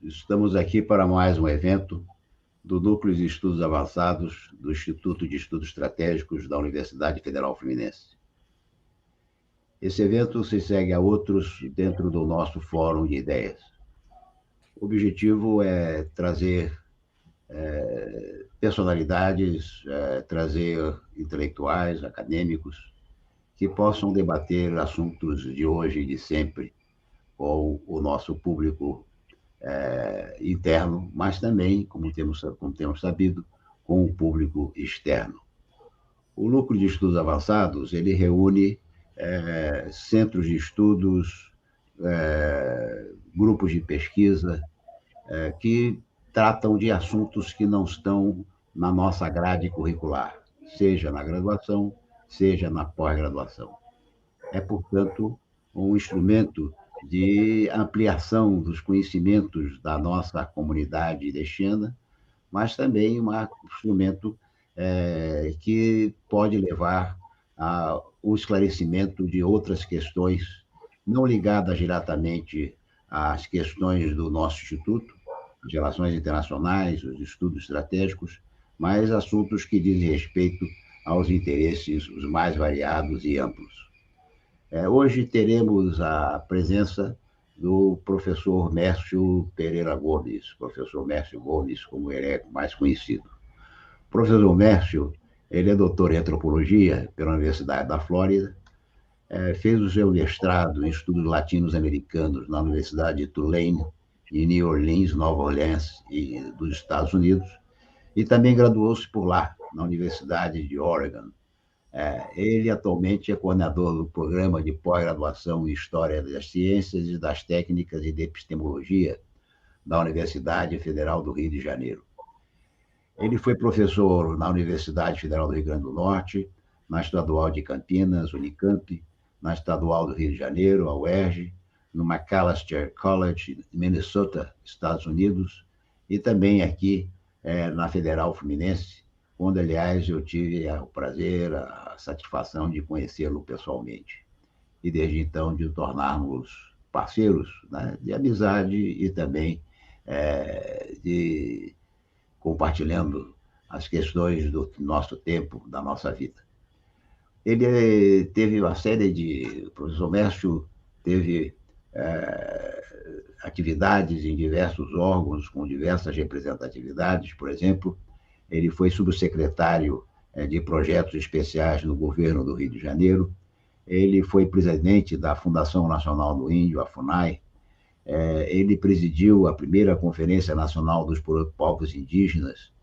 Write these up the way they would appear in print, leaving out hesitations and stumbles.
Estamos aqui para mais um evento do Núcleo de Estudos Avançados do Instituto de Estudos Estratégicos da Universidade Federal Fluminense. Esse evento se segue a outros dentro do nosso Fórum de Ideias. O objetivo é trazer personalidades, trazer intelectuais, acadêmicos, que possam debater assuntos de hoje e de sempre com o nosso público interno, mas também, como temos sabido, com o público externo. O Núcleo de Estudos Avançados, ele reúne centros de estudos, grupos de pesquisa, que tratam de assuntos que não estão na nossa grade curricular, seja na graduação, seja na pós-graduação. É, portanto, um instrumento de ampliação dos conhecimentos da nossa comunidade destina, mas também um instrumento que pode levar ao esclarecimento de outras questões, não ligadas diretamente às questões do nosso instituto, as relações internacionais, os estudos estratégicos, mas assuntos que dizem respeito aos interesses os mais variados e amplos. Hoje teremos a presença do professor Mércio Pereira Gomes, professor Mércio Gomes, como ele é mais conhecido. O professor Mércio, ele é doutor em antropologia pela Universidade da Flórida, fez o seu mestrado em estudos latinos-americanos na Universidade de Tulane, em New Orleans, Nova Orleans, dos Estados Unidos, e também graduou-se por lá, na Universidade de Oregon. Ele atualmente é coordenador do programa de pós-graduação em História das Ciências e das Técnicas e de Epistemologia da Universidade Federal do Rio de Janeiro. Ele foi professor na Universidade Federal do Rio Grande do Norte, na Estadual de Campinas, Unicamp, na Estadual do Rio de Janeiro, a UERJ, no Macalester College, Minnesota, Estados Unidos, e também aqui na Federal Fluminense, onde, aliás, eu tive o prazer, a satisfação de conhecê-lo pessoalmente. E, desde então, de tornarmos parceiros, né, de amizade e também de compartilhando as questões do nosso tempo, da nossa vida. Ele teve uma série de... O professor Mércio teve atividades em diversos órgãos, com diversas representatividades, por exemplo, ele foi subsecretário de projetos especiais no governo do Rio de Janeiro. Ele foi presidente da Fundação Nacional do Índio, a FUNAI. Ele presidiu a primeira Conferência Nacional dos Povos Indígenas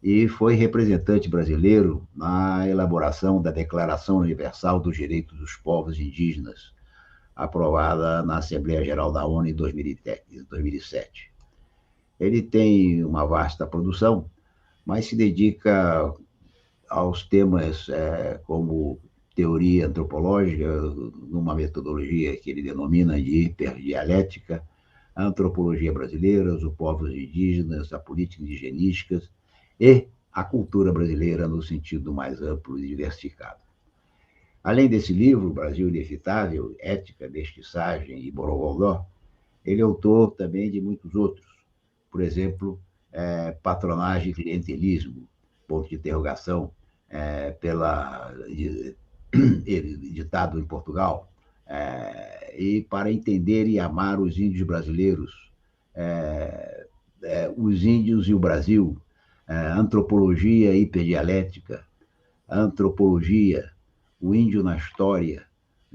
e foi representante brasileiro na elaboração da Declaração Universal dos Direitos dos Povos Indígenas, aprovada na Assembleia Geral da ONU em 2007. Ele tem uma vasta produção, mas se dedica aos temas como teoria antropológica, numa metodologia que ele denomina de hiperdialética, a antropologia brasileira, os povos indígenas, a política indigenística e a cultura brasileira no sentido mais amplo e diversificado. Além desse livro, Brasil Inevitável, Ética, Mestiçagem e Borogodó, ele é autor também de muitos outros. Por exemplo, Patronagem e Clientelismo, ponto de interrogação, editado em Portugal, e para entender e amar os índios brasileiros, os índios e o Brasil, Antropologia Hiperdialética, Antropologia, o Índio na História,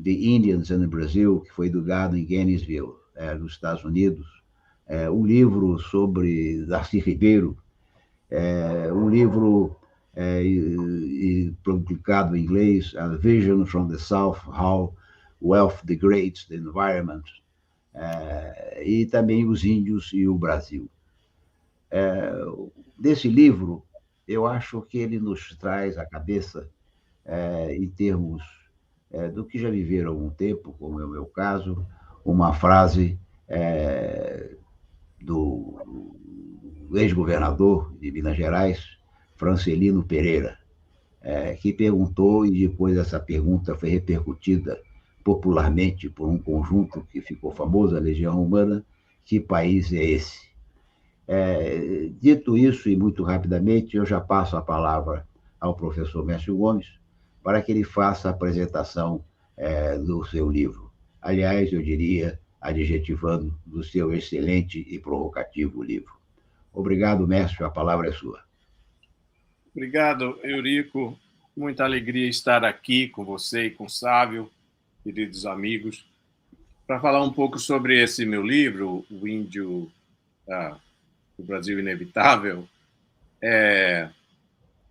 The Indians in the Brazil, que foi editado em Gainesville, nos Estados Unidos, um livro sobre Darcy Ribeiro, um livro publicado em inglês, A Vision from the South, How Wealth Degrades the Environment, e também Os Índios e o Brasil. Desse livro, eu acho que ele nos traz à cabeça, em termos do que já viveram há algum tempo, como é o meu caso, uma frase do ex-governador de Minas Gerais, Francelino Pereira, que perguntou, e depois essa pergunta foi repercutida popularmente por um conjunto que ficou famoso, a Legião Romana: que país é esse? Dito isso, e muito rapidamente, eu já passo a palavra ao professor Mércio Gomes para que ele faça a apresentação do seu livro. Aliás, eu diria, adjetivando, do seu excelente e provocativo livro. Obrigado, Mércio, a palavra é sua. Obrigado, Eurico. Muita alegria estar aqui com você e com o Sávio, queridos amigos, para falar um pouco sobre esse meu livro, O Índio, o Brasil Inevitável,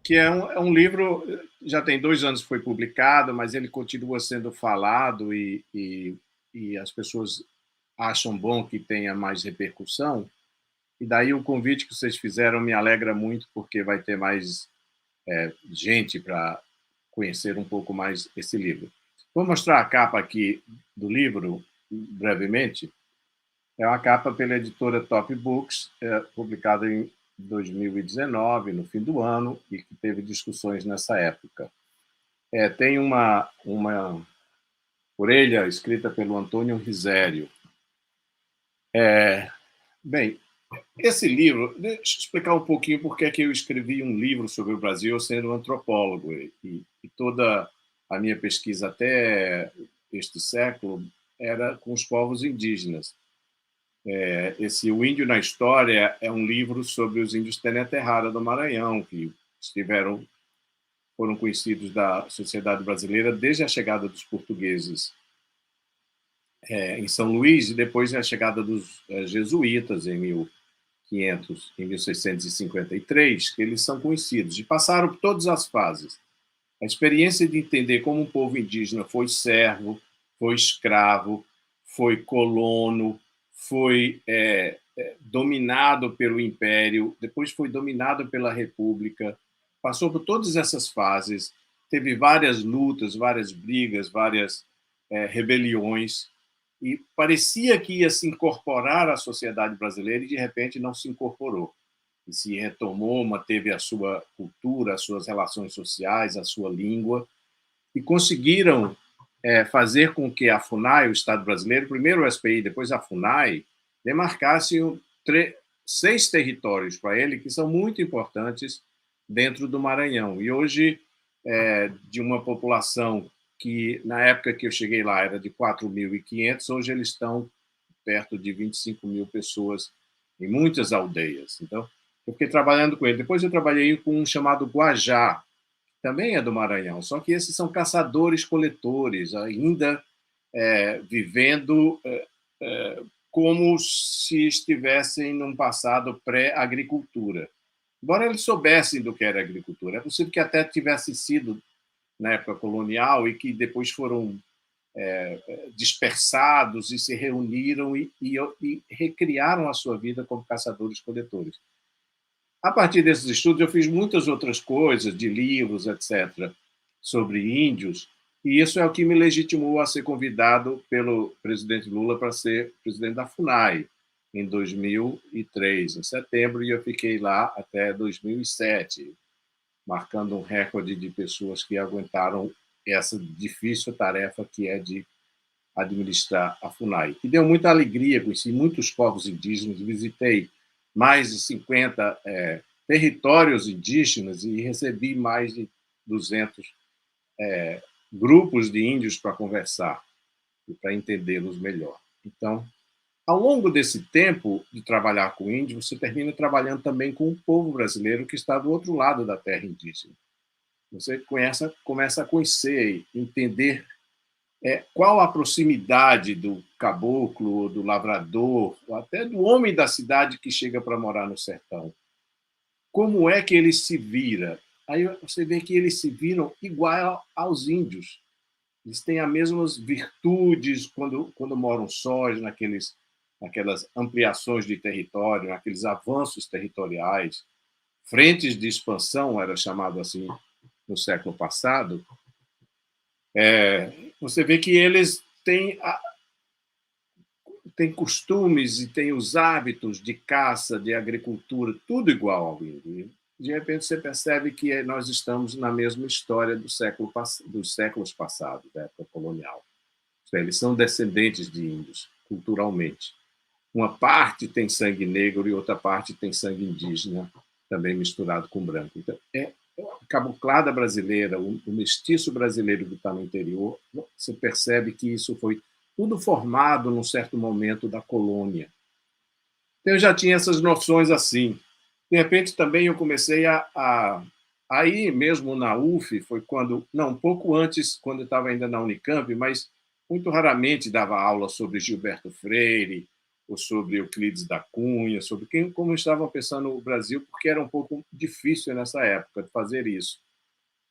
que é um livro, já tem 2 anos que foi publicado, mas ele continua sendo falado e as pessoas acham bom que tenha mais repercussão. E daí o convite que vocês fizeram me alegra muito, porque vai ter mais gente para conhecer um pouco mais esse livro. Vou mostrar a capa aqui do livro, brevemente. É uma capa pela editora Top Books, publicada em 2019, no fim do ano, e que teve discussões nessa época. Tem uma orelha escrita pelo Antônio Risério. Bem, esse livro, deixa eu explicar um pouquinho por que é que eu escrevi um livro sobre o Brasil sendo um antropólogo. E toda a minha pesquisa até este século era com os povos indígenas. O Índio na História é um livro sobre os índios Tênia Terrara do Maranhão, que foram conhecidos da sociedade brasileira desde a chegada dos portugueses em São Luís e depois a chegada dos jesuítas em 1653, que eles são conhecidos, e passaram por todas as fases. A experiência de entender como um povo indígena foi servo, foi escravo, foi colono, foi dominado pelo Império, depois foi dominado pela República, passou por todas essas fases, teve várias lutas, várias brigas, várias rebeliões, e parecia que ia se incorporar à sociedade brasileira e, de repente, não se incorporou. E se retomou, manteve a sua cultura, as suas relações sociais, a sua língua, e conseguiram fazer com que a FUNAI, o Estado brasileiro, primeiro o SPI, depois a FUNAI, demarcasse 6 territórios para ele que são muito importantes dentro do Maranhão. E hoje, de uma população que, na época que eu cheguei lá, era de 4.500, hoje eles estão perto de 25 mil pessoas em muitas aldeias. Então, eu fiquei trabalhando com ele. Depois eu trabalhei com um chamado Guajá, que também é do Maranhão, só que esses são caçadores-coletores, ainda vivendo como se estivessem num passado pré-agricultura. Embora eles soubessem do que era agricultura, é possível que até tivesse sido na época colonial e que depois foram dispersados e se reuniram e recriaram a sua vida como caçadores-coletores. A partir desses estudos, eu fiz muitas outras coisas, de livros, etc., sobre índios, e isso é o que me legitimou a ser convidado pelo presidente Lula para ser presidente da FUNAI, em 2003, em setembro, e eu fiquei lá até 2007, marcando um recorde de pessoas que aguentaram essa difícil tarefa que é de administrar a FUNAI, que deu muita alegria, conheci muitos povos indígenas, visitei mais de 50 territórios indígenas e recebi mais de 200 grupos de índios para conversar e para entendê-los melhor. Então, ao longo desse tempo de trabalhar com índio, você termina trabalhando também com o povo brasileiro que está do outro lado da terra indígena. Você começa a conhecer, entender qual a proximidade do caboclo, do lavrador, ou até do homem da cidade que chega para morar no sertão. Como é que ele se vira? Aí você vê que eles se viram igual aos índios. Eles têm as mesmas virtudes quando moram sós, naquelas ampliações de território, naqueles avanços territoriais. Frentes de expansão, era chamado assim no século passado. Você vê que eles têm costumes e têm os hábitos de caça, de agricultura, tudo igual ao índio. De repente, você percebe que nós estamos na mesma história dos séculos passados, da época colonial. Eles são descendentes de índios, culturalmente. uma parte tem sangue negro e outra parte tem sangue indígena, também misturado com branco. Então, a cabuclada brasileira, o mestiço brasileiro que está no interior, você percebe que isso foi tudo formado num certo momento da colônia. Então, eu já tinha essas noções assim. De repente, também eu comecei a ir mesmo na UF, foi quando, não, um pouco antes, quando eu estava ainda na Unicamp, mas muito raramente dava aula sobre Gilberto Freire, ou sobre Euclides da Cunha, sobre como estavam pensando o Brasil, porque era um pouco difícil nessa época de fazer isso.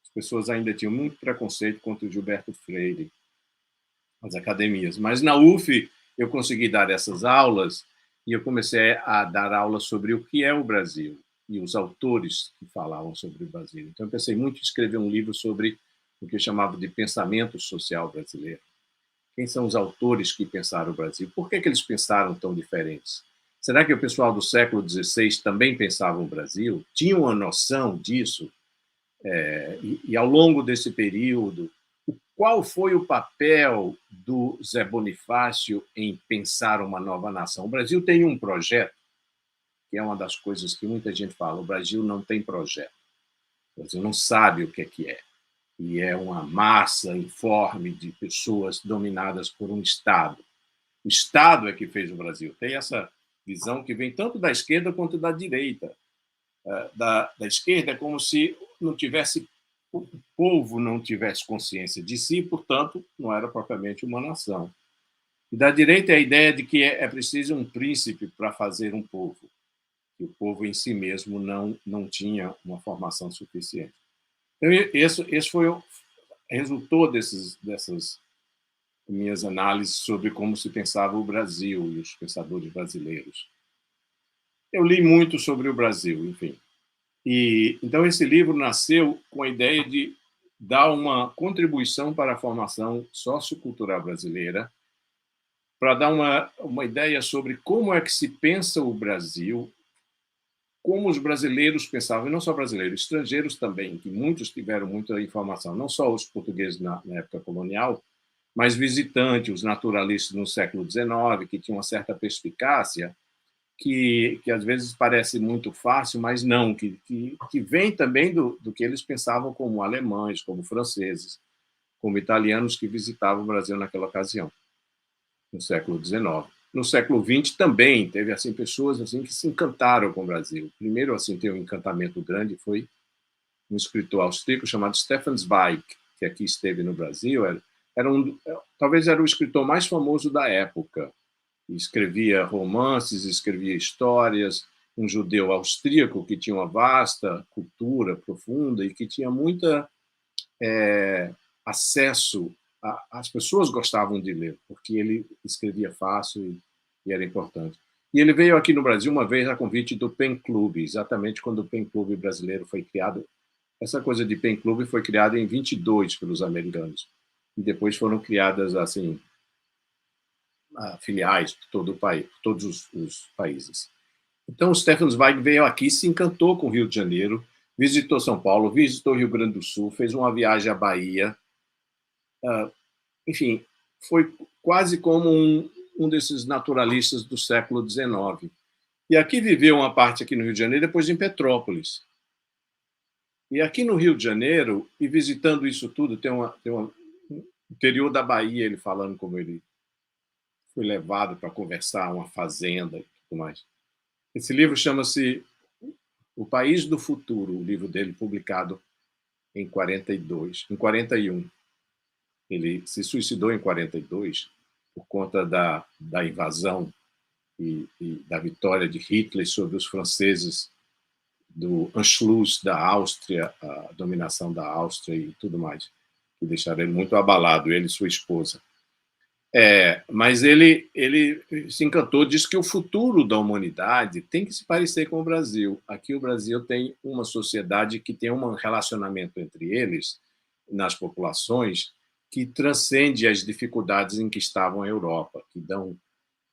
As pessoas ainda tinham muito preconceito contra o Gilberto Freire, as academias. Mas na UF eu consegui dar essas aulas e eu comecei a dar aulas sobre o que é o Brasil e os autores que falavam sobre o Brasil. Então eu pensei muito em escrever um livro sobre o que eu chamava de pensamento social brasileiro. Quem são os autores que pensaram o Brasil? Por que eles pensaram tão diferentes? Será que o pessoal do século XVI também pensava o Brasil? Tinha uma noção disso? E ao longo desse período, qual foi o papel do Zé Bonifácio em pensar uma nova nação? O Brasil tem um projeto, que é uma das coisas que muita gente fala, o Brasil não tem projeto. O Brasil não sabe o que é. E é uma massa informe de pessoas dominadas por um Estado. O Estado é que fez o Brasil. Tem essa visão que vem tanto da esquerda quanto da direita. Da esquerda é como se não tivesse, o povo não tivesse consciência de si, portanto, não era propriamente uma nação. E da direita é a ideia de que é preciso um príncipe para fazer um povo, que o povo em si mesmo não tinha uma formação suficiente. Então, esse foi resultou dessas minhas análises sobre como se pensava o Brasil e os pensadores brasileiros. Eu li muito sobre o Brasil, enfim. E então esse livro nasceu com a ideia de dar uma contribuição para a formação sociocultural brasileira, para dar uma ideia sobre como é que se pensa o Brasil, como os brasileiros pensavam, e não só brasileiros, estrangeiros também, que muitos tiveram muita informação, não só os portugueses na época colonial, mas visitantes, os naturalistas no século XIX, que tinham uma certa perspicácia, que às vezes parece muito fácil, mas não, que vem também do que eles pensavam como alemães, como franceses, como italianos que visitavam o Brasil naquela ocasião, no século XIX. No século XX também teve assim pessoas assim que se encantaram com o Brasil. Primeiro assim tem um encantamento grande foi um escritor austríaco chamado Stefan Zweig, que aqui esteve no Brasil, talvez era o escritor mais famoso da época. Escrevia romances, escrevia histórias, um judeu austríaco que tinha uma vasta cultura profunda e que tinha muita acesso. As pessoas gostavam de ler, porque ele escrevia fácil e era importante. E ele veio aqui no Brasil uma vez a convite do Pen Club, exatamente quando o Pen Club brasileiro foi criado. Essa coisa de Pen Club foi criada em 22 pelos americanos. E depois foram criadas assim filiais por todo o país, por todos os países. Então, o Stefan Zweig veio aqui, se encantou com o Rio de Janeiro, visitou São Paulo, visitou o Rio Grande do Sul, fez uma viagem à Bahia. Enfim, foi quase como um desses naturalistas do século XIX. E aqui viveu uma parte aqui no Rio de Janeiro, depois em Petrópolis. E aqui no Rio de Janeiro, e visitando isso tudo, tem um interior da Bahia, ele falando como ele foi levado para conversar uma fazenda e tudo mais. Esse livro chama-se O País do Futuro, o livro dele publicado em 42, em 41. Ele se suicidou em 42 por conta da invasão e da vitória de Hitler sobre os franceses, do Anschluss da Áustria, a dominação da Áustria e tudo mais, que deixaram ele muito abalado, ele e sua esposa. Mas ele se encantou, disse que o futuro da humanidade tem que se parecer com o Brasil. Aqui o Brasil tem uma sociedade que tem um relacionamento entre eles, nas populações, que transcende as dificuldades em que estavam a Europa, que dão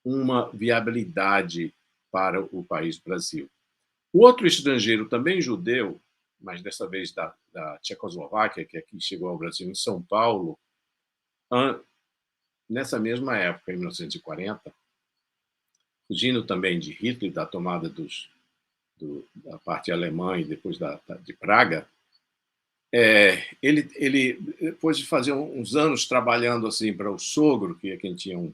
uma viabilidade para o país Brasil. O outro estrangeiro, também judeu, mas dessa vez da Tchecoslováquia, que aqui chegou ao Brasil em São Paulo, nessa mesma época, em 1940, fugindo também de Hitler, da tomada da parte alemã e depois de Praga. Ele, depois de fazer uns anos trabalhando assim para o sogro, que é quem tinha um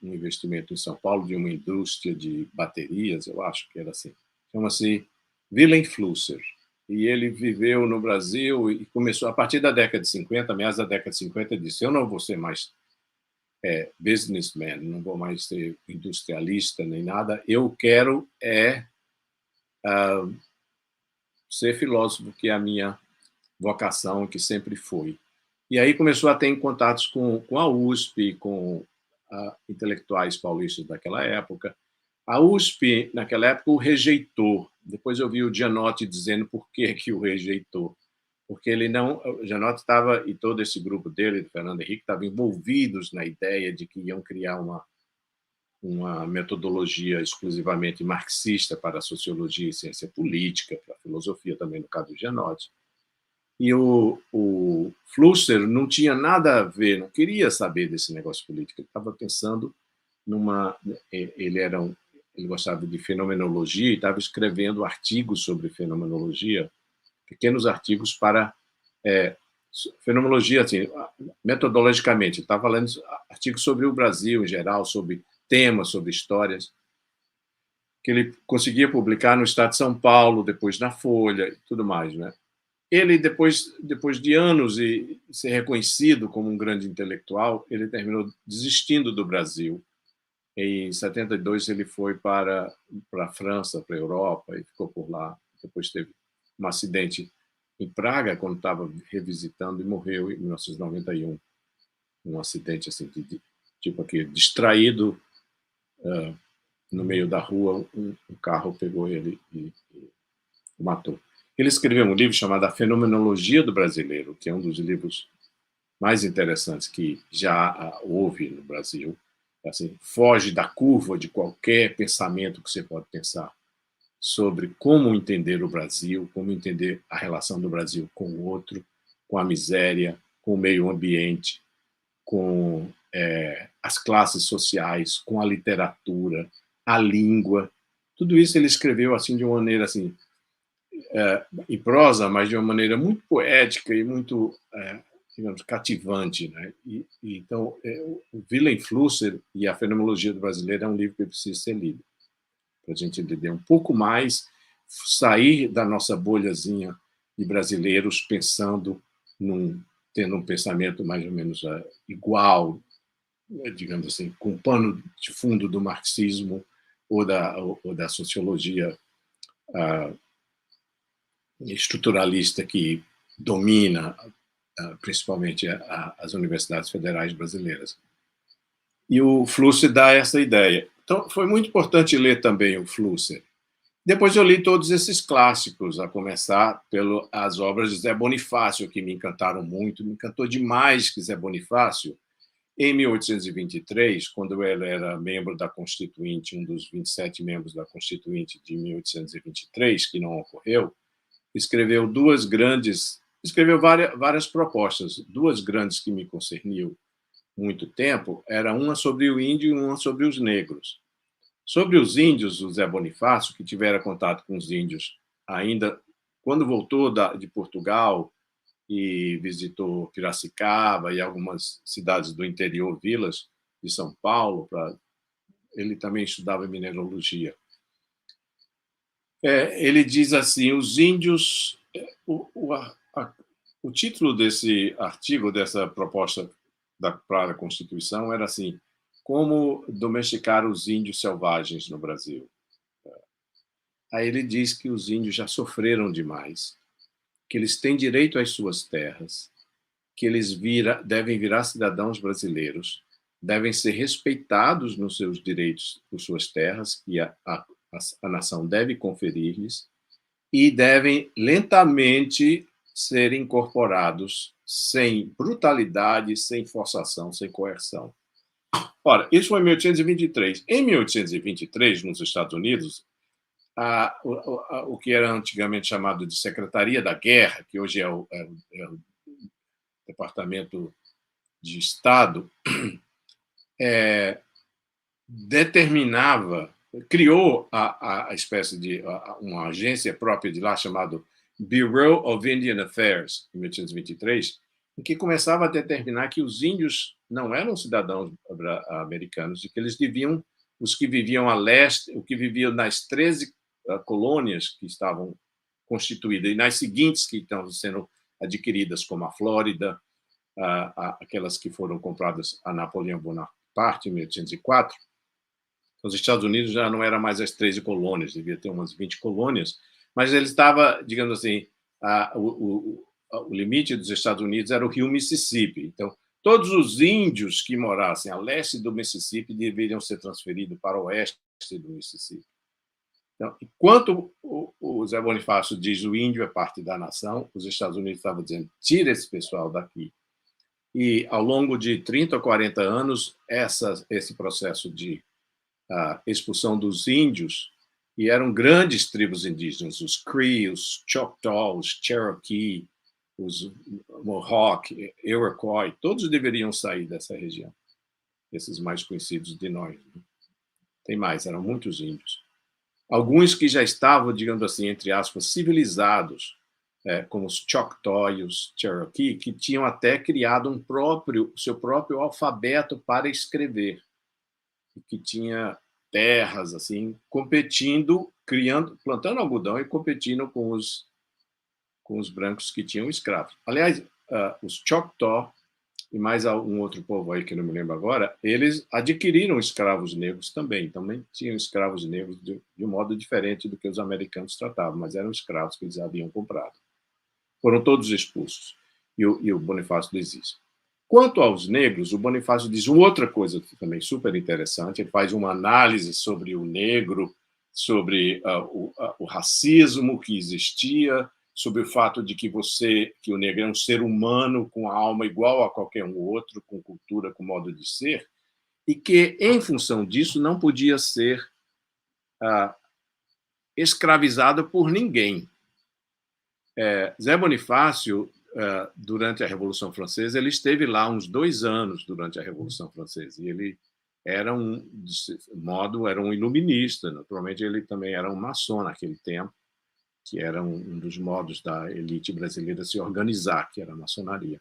investimento em São Paulo, de uma indústria de baterias, eu acho que era assim, chama-se Wilhelm Flusser. E ele viveu no Brasil e começou, a partir da década de 50, meados da década de 50, disse: eu não vou ser mais businessman, não vou mais ser industrialista nem nada, eu quero ser filósofo, que é a minha vocação, que sempre foi. E aí começou a ter contatos com a USP, com intelectuais paulistas daquela época. A USP, naquela época, o rejeitou. Depois eu vi o Gianotti dizendo por que o rejeitou. Porque ele não... O Gianotti estava, e todo esse grupo dele, do Fernando Henrique, estavam envolvidos na ideia de que iam criar uma metodologia exclusivamente marxista para a sociologia e ciência política, para a filosofia também, no caso do Gianotti. E o Flusser não tinha nada a ver, não queria saber desse negócio político. Ele estava pensando numa... Ele gostava de fenomenologia e estava escrevendo artigos sobre fenomenologia, pequenos artigos para fenomenologia, assim, metodologicamente. Ele estava falando artigos sobre o Brasil em geral, sobre temas, sobre histórias, que ele conseguia publicar no Estado de São Paulo, depois na Folha e tudo mais, né? Ele, depois de anos e ser reconhecido como um grande intelectual, ele terminou desistindo do Brasil. Em 72, ele foi para a França, para a Europa, e ficou por lá. Depois teve um acidente em Praga, quando estava revisitando, e morreu em 1991. Um acidente assim, tipo aqui, distraído, no meio da rua, um carro pegou ele e o matou. Ele escreveu um livro chamado A Fenomenologia do Brasileiro, que é um dos livros mais interessantes que já houve no Brasil. Assim, foge da curva de qualquer pensamento que você pode pensar sobre como entender o Brasil, como entender a relação do Brasil com o outro, com a miséria, com o meio ambiente, com as classes sociais, com a literatura, a língua. Tudo isso ele escreveu assim de uma maneira assim, em prosa, mas de uma maneira muito poética e muito, digamos, cativante, né? Então, o Wilhelm Flusser e a Fenomenologia do Brasileiro é um livro que precisa ser lido, para a gente entender um pouco mais, sair da nossa bolhazinha de brasileiros pensando tendo um pensamento mais ou menos igual, digamos assim, com o pano de fundo do marxismo ou da sociologia estruturalista que domina principalmente as universidades federais brasileiras. E o Flusser dá essa ideia. Então, foi muito importante ler também o Flusser. Depois eu li todos esses clássicos, a começar pelas obras de Zé Bonifácio, que me encantaram muito. Me encantou demais que Zé Bonifácio, em 1823, quando ele era membro da Constituinte, um dos 27 membros da Constituinte de 1823, que não ocorreu, escreveu várias propostas, duas grandes que me concerniam muito tempo, era uma sobre o índio e uma sobre os negros. Sobre os índios, o Zé Bonifácio, que tivera contato com os índios ainda quando voltou de Portugal e visitou Piracicaba e algumas cidades do interior, vilas de São Paulo, ele também estudava mineralogia. Ele diz assim, os índios... O título desse artigo, dessa proposta para a Constituição, era assim, como domesticar os índios selvagens no Brasil. Aí ele diz que os índios já sofreram demais, que eles têm direito às suas terras, que eles devem virar cidadãos brasileiros, devem ser respeitados nos seus direitos por suas terras, que a nação deve conferir-lhes, e devem lentamente ser incorporados sem brutalidade, sem forçação, sem coerção. Ora, isso foi em 1823. Em 1823, nos Estados Unidos, o que era antigamente chamado de Secretaria da Guerra, que hoje é o Departamento de Estado, determinava, criou a espécie de uma agência própria de lá chamada Bureau of Indian Affairs, em 1823, em que começava a determinar que os índios não eram cidadãos americanos e que eles deviam, os que viviam a leste, os que viviam nas 13 colônias que estavam constituídas e nas seguintes que estão sendo adquiridas, como a Flórida, aquelas que foram compradas a Napoleão Bonaparte em 1804, os Estados Unidos já não eram mais as 13 colônias, devia ter umas 20 colônias, mas ele estava, digamos assim, o limite dos Estados Unidos era o rio Mississippi. Então, todos os índios que morassem a leste do Mississippi deveriam ser transferidos para o oeste do Mississippi. Então, enquanto o Zé Bonifácio diz o índio é parte da nação, os Estados Unidos estavam dizendo tira esse pessoal daqui. E, ao longo de 30 ou 40 anos, esse processo de expulsão dos índios, e eram grandes tribos indígenas, os Cree, os Choctaw, os Cherokee, os Mohawk, Iroquois, todos deveriam sair dessa região, esses mais conhecidos de nós. Tem mais, eram muitos índios. Alguns que já estavam, digamos assim, entre aspas, civilizados, como os Choctaw e os Cherokee, que tinham até criado seu próprio alfabeto para escrever, que tinha terras assim, competindo, plantando algodão e competindo com os brancos que tinham escravos. Aliás, os Choctaw e mais um outro povo aí que não me lembro agora, eles adquiriram escravos negros também tinham escravos negros de um modo diferente do que os americanos tratavam, mas eram escravos que eles haviam comprado. Foram todos expulsos, e o Bonifácio diz isso. Quanto aos negros, o Bonifácio diz uma outra coisa também super interessante, ele faz uma análise sobre o negro, sobre o racismo que existia, sobre o fato de que o negro é um ser humano com a alma igual a qualquer um outro, com cultura, com modo de ser, e que, em função disso, não podia ser escravizado por ninguém. Zé Bonifácio, durante a Revolução Francesa, ele esteve lá uns 2 anos durante a Revolução Francesa, e ele era era um iluminista, naturalmente ele também era um maçom naquele tempo, que era um dos modos da elite brasileira se organizar, que era a maçonaria.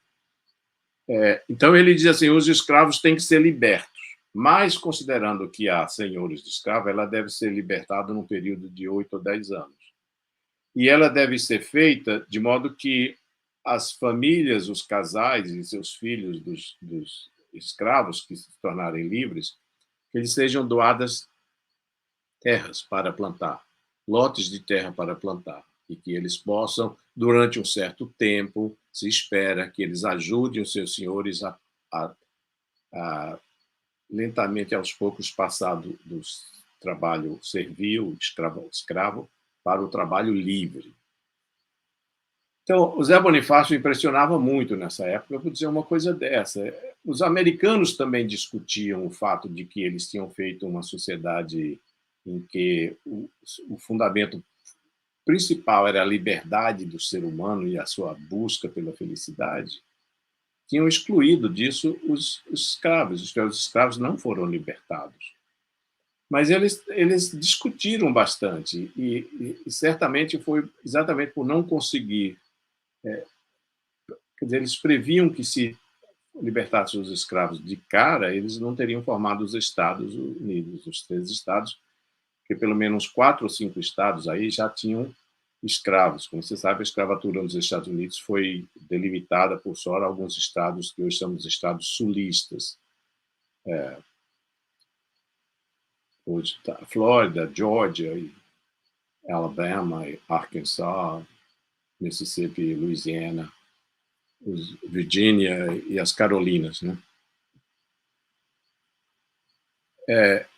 Então ele diz assim, os escravos têm que ser libertos, mas considerando que há senhores de escravo, ela deve ser libertada num período de 8 ou 10 anos. E ela deve ser feita de modo que as famílias, os casais e seus filhos dos escravos que se tornarem livres, que eles sejam doadas terras para plantar, lotes de terra para plantar, e que eles possam, durante um certo tempo, se espera que eles ajudem os seus senhores a lentamente, aos poucos, passar do trabalho servil, escravo, para o trabalho livre. Então, o Zé Bonifácio impressionava muito nessa época por dizer uma coisa dessa. Os americanos também discutiam o fato de que eles tinham feito uma sociedade em que o fundamento principal era a liberdade do ser humano e a sua busca pela felicidade. Tinham excluído disso os escravos. Os escravos não foram libertados. Mas eles discutiram bastante e certamente foi exatamente por não conseguir. Quer dizer, eles previam que se libertassem os escravos de cara, eles não teriam formado os Estados Unidos, os 13 estados, porque pelo menos 4 ou 5 estados aí já tinham escravos. Como você sabe, a escravatura nos Estados Unidos foi delimitada por só alguns estados que hoje chamamos de estados sulistas. Hoje, Flórida, Georgia, Alabama, Arkansas, Mississippi, Louisiana, Virgínia e as Carolinas, né?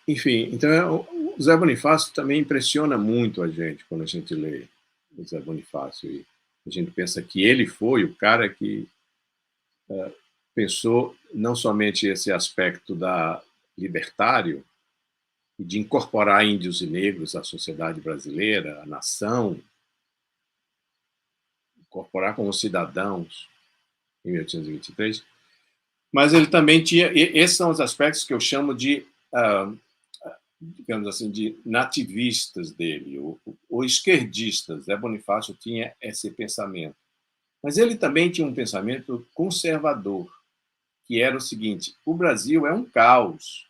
Enfim, então o Zé Bonifácio também impressiona muito a gente quando a gente lê o Zé Bonifácio e a gente pensa que ele foi o cara que pensou não somente esse aspecto da libertário e de incorporar índios e negros à sociedade brasileira, à nação, incorporar como cidadãos em 1823, mas ele também tinha, esses são os aspectos que eu chamo de digamos assim, de nativistas dele, ou esquerdistas. Zé Bonifácio tinha esse pensamento. Mas ele também tinha um pensamento conservador, que era o seguinte: o Brasil é um caos.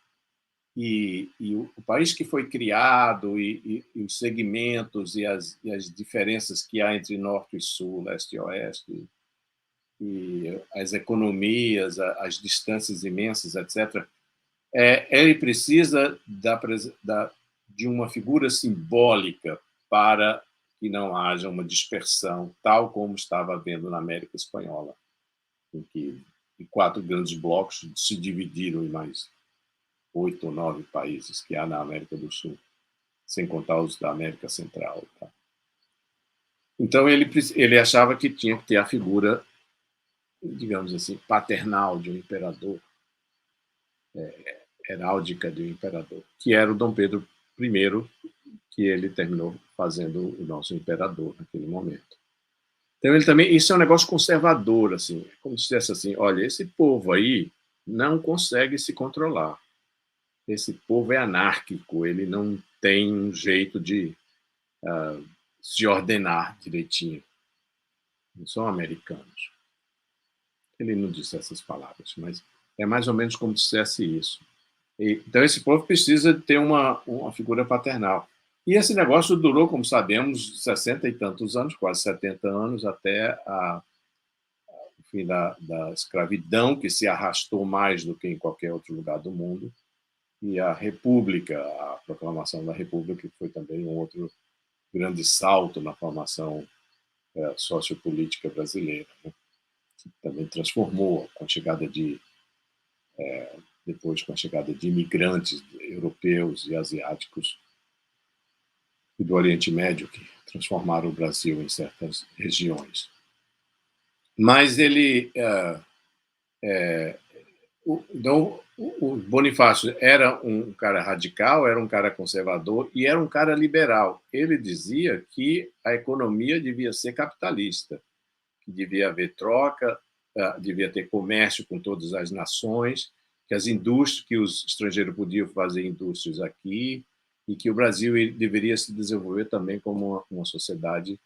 E o país que foi criado, e os segmentos e as diferenças que há entre norte e sul, leste e oeste, e as economias, as distâncias imensas, etc., ele precisa de uma figura simbólica para que não haja uma dispersão, tal como estava havendo na América Espanhola, em que 4 grandes blocos se dividiram em mais 8 ou 9 países que há na América do Sul, sem contar os da América Central. Tá? Então, ele achava que tinha que ter a figura, digamos assim, paternal de um imperador, heráldica de um imperador, que era o Dom Pedro I, que ele terminou fazendo o nosso imperador naquele momento. Então, ele também, isso é um negócio conservador, assim, como se dissesse assim: olha, esse povo aí não consegue se controlar. Esse povo é anárquico, ele não tem um jeito de se ordenar direitinho. Não são americanos. Ele não disse essas palavras, mas é mais ou menos como se dissesse isso. Então, esse povo precisa ter uma figura paternal. E esse negócio durou, como sabemos, 60 e tantos anos, quase 70 anos, até o fim da escravidão, que se arrastou mais do que em qualquer outro lugar do mundo, e a República, a proclamação da República, que foi também um outro grande salto na formação sociopolítica brasileira, né? Que também transformou com a chegada depois com a chegada de imigrantes europeus e asiáticos e do Oriente Médio, que transformaram o Brasil em certas regiões. Mas ele então, o Bonifácio era um cara radical, era um cara conservador e era um cara liberal. Ele dizia que a economia devia ser capitalista, que devia haver troca, devia ter comércio com todas as nações, que as indústrias, que os estrangeiros podiam fazer indústrias aqui, e que o Brasil deveria se desenvolver também como uma sociedade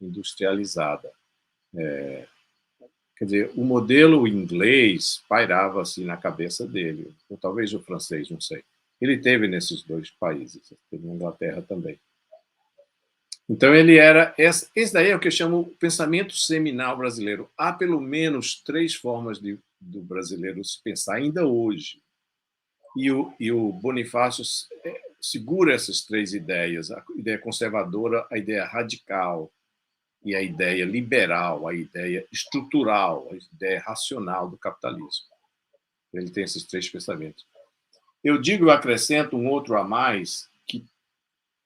industrializada. Quer dizer, o modelo inglês pairava assim na cabeça dele, ou talvez o francês, não sei. Ele teve nesses 2 países, teve na Inglaterra também. Então, ele era... Esse daí é o que eu chamo o pensamento seminal brasileiro. Há pelo menos 3 formas do brasileiro se pensar ainda hoje. E o Bonifácio segura essas 3 ideias: a ideia conservadora, a ideia radical, e a ideia liberal, a ideia estrutural, a ideia racional do capitalismo. Ele tem esses 3 pensamentos. Eu acrescento um outro a mais, que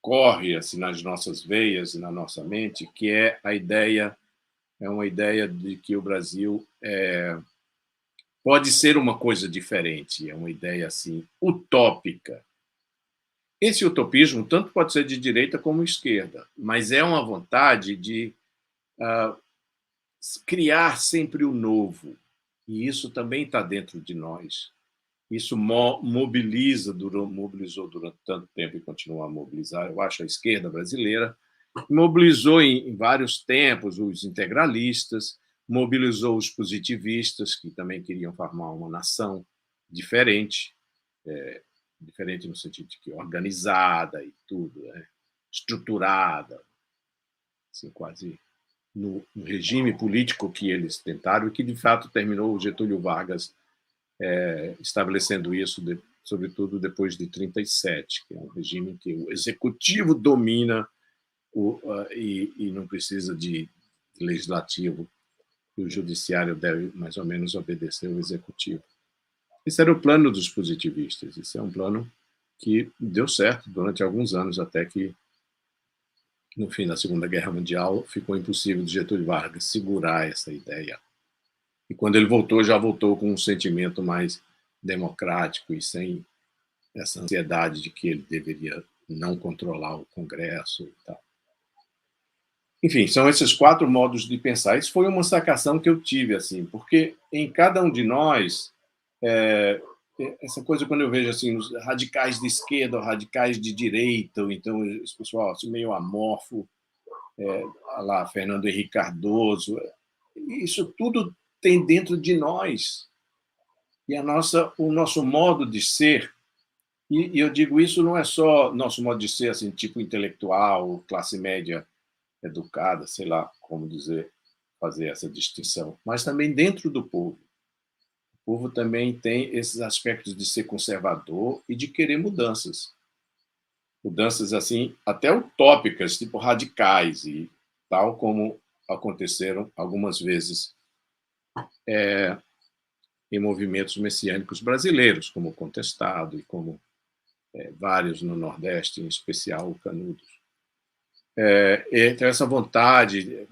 corre assim nas nossas veias e na nossa mente, que é uma ideia de que o Brasil pode ser uma coisa diferente, é uma ideia assim utópica. Esse utopismo tanto pode ser de direita como esquerda, mas é uma vontade de criar sempre o novo, e isso também está dentro de nós. Isso mobilizou durante tanto tempo e continua a mobilizar, eu acho, a esquerda brasileira. Mobilizou em vários tempos os integralistas, mobilizou os positivistas, que também queriam formar uma nação diferente, diferente no sentido de que organizada e tudo, né? Estruturada, assim, quase no regime político que eles tentaram, e que, de fato, terminou o Getúlio Vargas estabelecendo isso, sobretudo depois de 1937, que é um regime em que o executivo domina e não precisa de legislativo, e o judiciário deve, mais ou menos, obedecer ao executivo. Esse era o plano dos positivistas. Esse é um plano que deu certo durante alguns anos, até que, no fim da Segunda Guerra Mundial, ficou impossível de Getúlio Vargas segurar essa ideia. E quando ele voltou, já voltou com um sentimento mais democrático e sem essa ansiedade de que ele deveria não controlar o Congresso e tal. Enfim, são esses 4 modos de pensar. Isso foi uma sacação que eu tive, assim, porque em cada um de nós essa coisa quando eu vejo assim os radicais de esquerda, ou radicais de direita, ou então esse pessoal assim, meio amorfo, lá Fernando Henrique Cardoso, isso tudo tem dentro de nós. E o nosso modo de ser, e eu digo isso não é só nosso modo de ser assim, tipo intelectual, classe média educada, sei lá como dizer, fazer essa distinção, mas também dentro do povo. O povo também tem esses aspectos de ser conservador e de querer mudanças. Mudanças assim, até utópicas, tipo radicais, e tal como aconteceram algumas vezes em movimentos messiânicos brasileiros, como o Contestado e como vários no Nordeste, em especial o Canudos. Então, essa vontade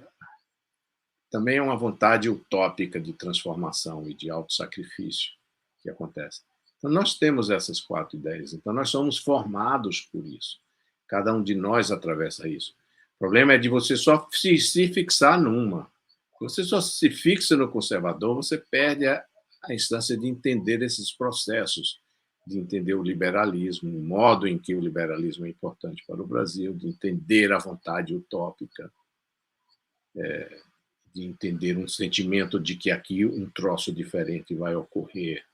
também é uma vontade utópica de transformação e de autossacrifício que acontece. Então, nós temos essas 4 ideias. Então, nós somos formados por isso. Cada um de nós atravessa isso. O problema é de você só se fixar numa. Se você só se fixa no conservador, você perde a instância de entender esses processos, de entender o liberalismo, o modo em que o liberalismo é importante para o Brasil, de entender a vontade utópica, de entender um sentimento de que aqui um troço diferente vai ocorrer.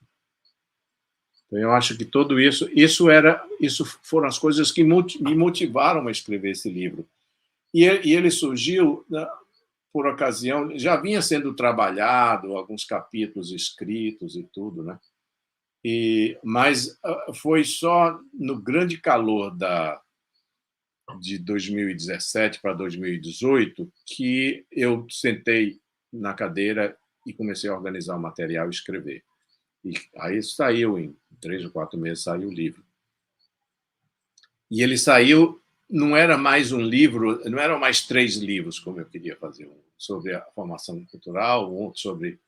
Então, eu acho que tudo isso foram as coisas que me motivaram a escrever esse livro. E ele surgiu, né, por ocasião, já vinha sendo trabalhado, alguns capítulos escritos e tudo, né? Mas foi só no grande calor de 2017 para 2018 que eu sentei na cadeira e comecei a organizar o material e escrever. E aí saiu, em 3 ou 4 meses, saiu o livro. E ele saiu, não era mais um livro, não eram mais 3 livros, como eu queria fazer, um sobre a formação cultural, um outro sobre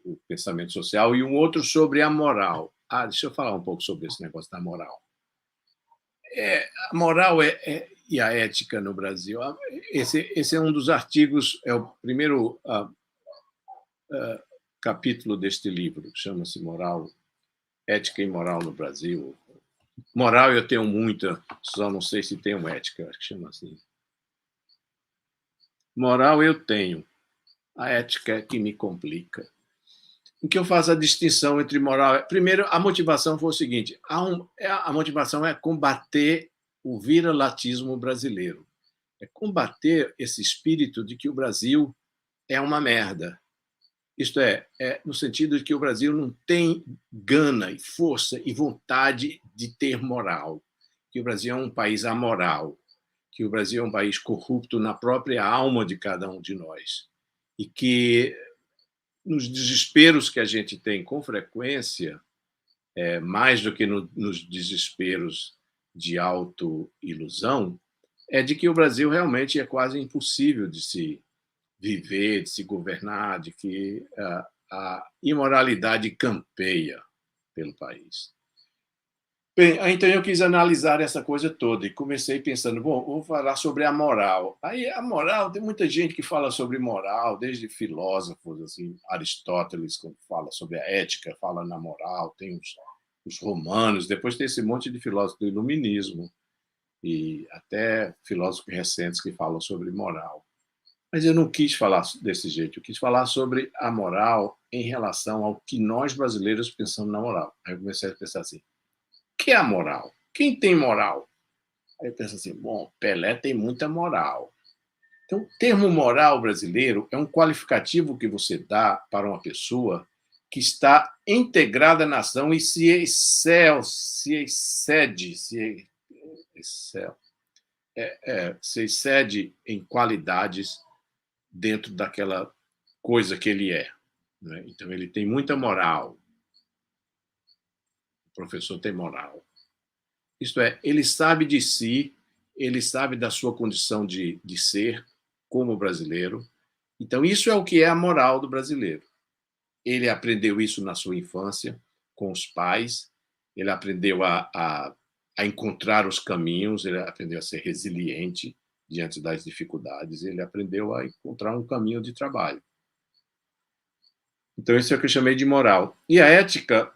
o pensamento social e um outro sobre a moral. Deixa eu falar um pouco sobre esse negócio da moral. A moral e a ética no Brasil. Esse é um dos artigos, é o primeiro capítulo deste livro, chama-se Moral, Ética e Moral no Brasil. Moral eu tenho muita, só não sei se tenho ética, acho que chama assim. Moral eu tenho, a ética é que me complica. Em que eu faço a distinção entre moral... Primeiro, a motivação foi o seguinte, a motivação é combater o viralatismo brasileiro. É combater esse espírito de que o Brasil é uma merda. Isto é no sentido de que o Brasil não tem gana e força e vontade de ter moral, que o Brasil é um país amoral, que o Brasil é um país corrupto na própria alma de cada um de nós, e que, nos desesperos que a gente tem com frequência, mais do que nos desesperos de autoilusão, é de que o Brasil realmente é quase impossível de se viver, de se governar, de que a imoralidade campeia pelo país. Bem, então eu quis analisar essa coisa toda e comecei pensando, bom, vou falar sobre a moral. Aí a moral, tem muita gente que fala sobre moral, desde filósofos, assim, Aristóteles, quando fala sobre a ética, fala na moral, tem os romanos, depois tem esse monte de filósofos do iluminismo e até filósofos recentes que falam sobre moral. Mas eu não quis falar desse jeito, eu quis falar sobre a moral em relação ao que nós brasileiros pensamos na moral. Aí eu comecei a pensar assim, o que é a moral? Quem tem moral? Aí eu penso assim, bom, Pelé tem muita moral. Então, o termo moral brasileiro é um qualificativo que você dá para uma pessoa que está integrada na nação e se excede em qualidades dentro daquela coisa que ele é. Né? Então, ele tem muita moral. O professor tem moral. Isto é, ele sabe de si, ele sabe da sua condição de ser como brasileiro. Então, isso é o que é a moral do brasileiro. Ele aprendeu isso na sua infância, com os pais, ele aprendeu a encontrar os caminhos, ele aprendeu a ser resiliente diante das dificuldades, ele aprendeu a encontrar um caminho de trabalho. Então, isso é o que eu chamei de moral. E a ética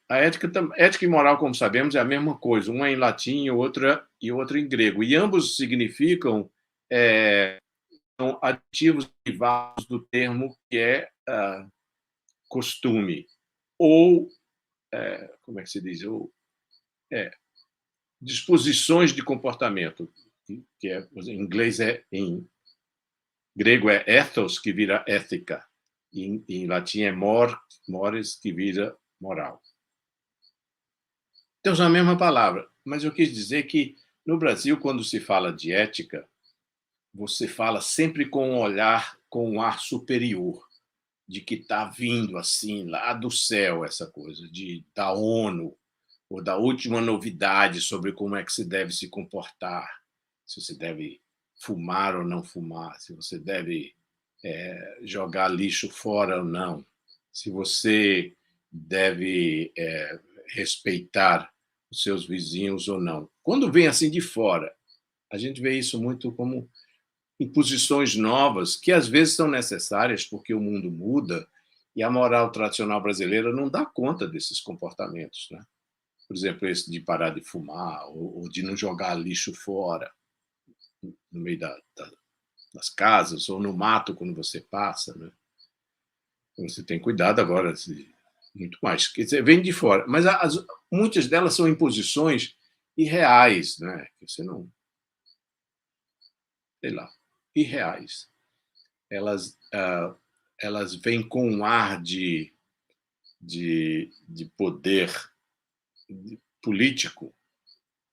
A ética e moral, como sabemos, é a mesma coisa. Uma em latim e outra em grego. E ambos significam são aditivos derivados do termo que é costume. Ou, como é que se diz? Disposições de comportamento, que em inglês em grego é ethos, que vira ética. Em latim é mores, que vira moral. Então, são a mesma palavra, mas eu quis dizer que, no Brasil, quando se fala de ética, você fala sempre com um olhar, com um ar superior, de que está vindo assim, lá do céu, essa coisa, da ONU, ou da última novidade sobre como é que se deve se comportar, se você deve fumar ou não fumar, se você deve jogar lixo fora ou não, se você deve respeitar os seus vizinhos ou não. Quando vem assim de fora, a gente vê isso muito como imposições novas, que às vezes são necessárias porque o mundo muda e a moral tradicional brasileira não dá conta desses comportamentos, né? Por exemplo, esse de parar de fumar ou de não jogar lixo fora, no meio das casas ou no mato quando você passa, né? Você tem cuidado agora, muito mais. Quer dizer, vem de fora. Mas muitas delas são imposições irreais, né? Que você não. Sei lá, irreais. Elas vêm com um ar de poder político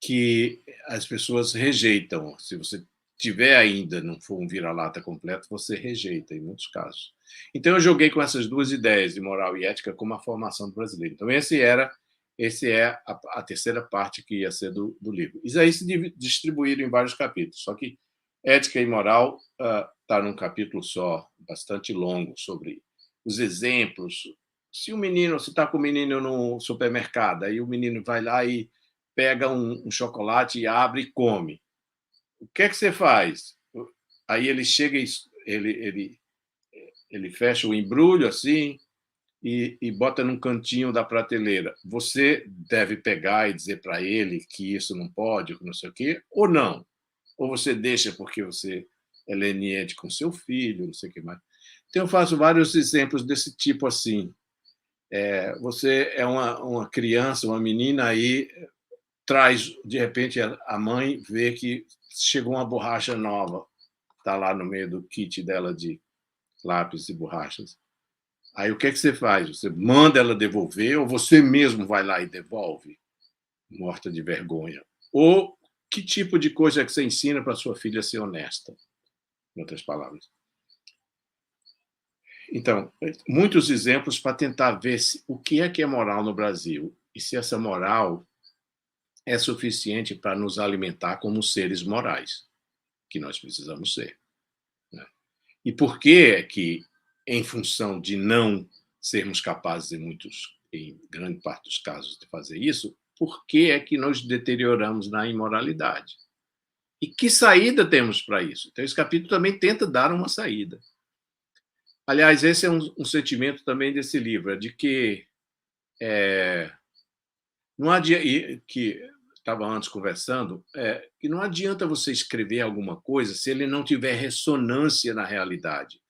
que as pessoas rejeitam. Se você tiver ainda, não for um vira-lata completo, você rejeita, em muitos casos. Então, eu joguei com essas duas ideias, de moral e ética, como a formação do brasileiro. Então, esse é a terceira parte que ia ser do livro. Isso aí se distribuíram em vários capítulos, só que ética e moral está num capítulo só, bastante longo, sobre os exemplos. Se está com o menino no supermercado, aí o menino vai lá e pega um chocolate e abre e come. O que é que você faz? Aí ele chega e ele fecha o embrulho assim e bota num cantinho da prateleira. Você deve pegar e dizer para ele que isso não pode, que não sei o quê, ou não? Ou você deixa porque você é leniente com seu filho, não sei o que mais. Então, eu faço vários exemplos desse tipo assim. Você é uma criança, uma menina, aí traz, de repente, a mãe vê que chegou uma borracha nova, está lá no meio do kit dela de lápis e borrachas. Aí o que é que você faz? Você manda ela devolver ou você mesmo vai lá e devolve, morta de vergonha? Ou que tipo de coisa é que você ensina para sua filha ser honesta? Em outras palavras. Então, muitos exemplos para tentar ver o que é moral no Brasil e se essa moral é suficiente para nos alimentar como seres morais, que nós precisamos ser. Né? E por que que, em função de não sermos capazes, em grande parte dos casos, de fazer isso, por que é que nos deterioramos na imoralidade? E que saída temos para isso? Então, esse capítulo também tenta dar uma saída. Aliás, esse é um sentimento também desse livro, é de que não adianta, que estava antes conversando, que não adianta você escrever alguma coisa se ele não tiver ressonância na realidade.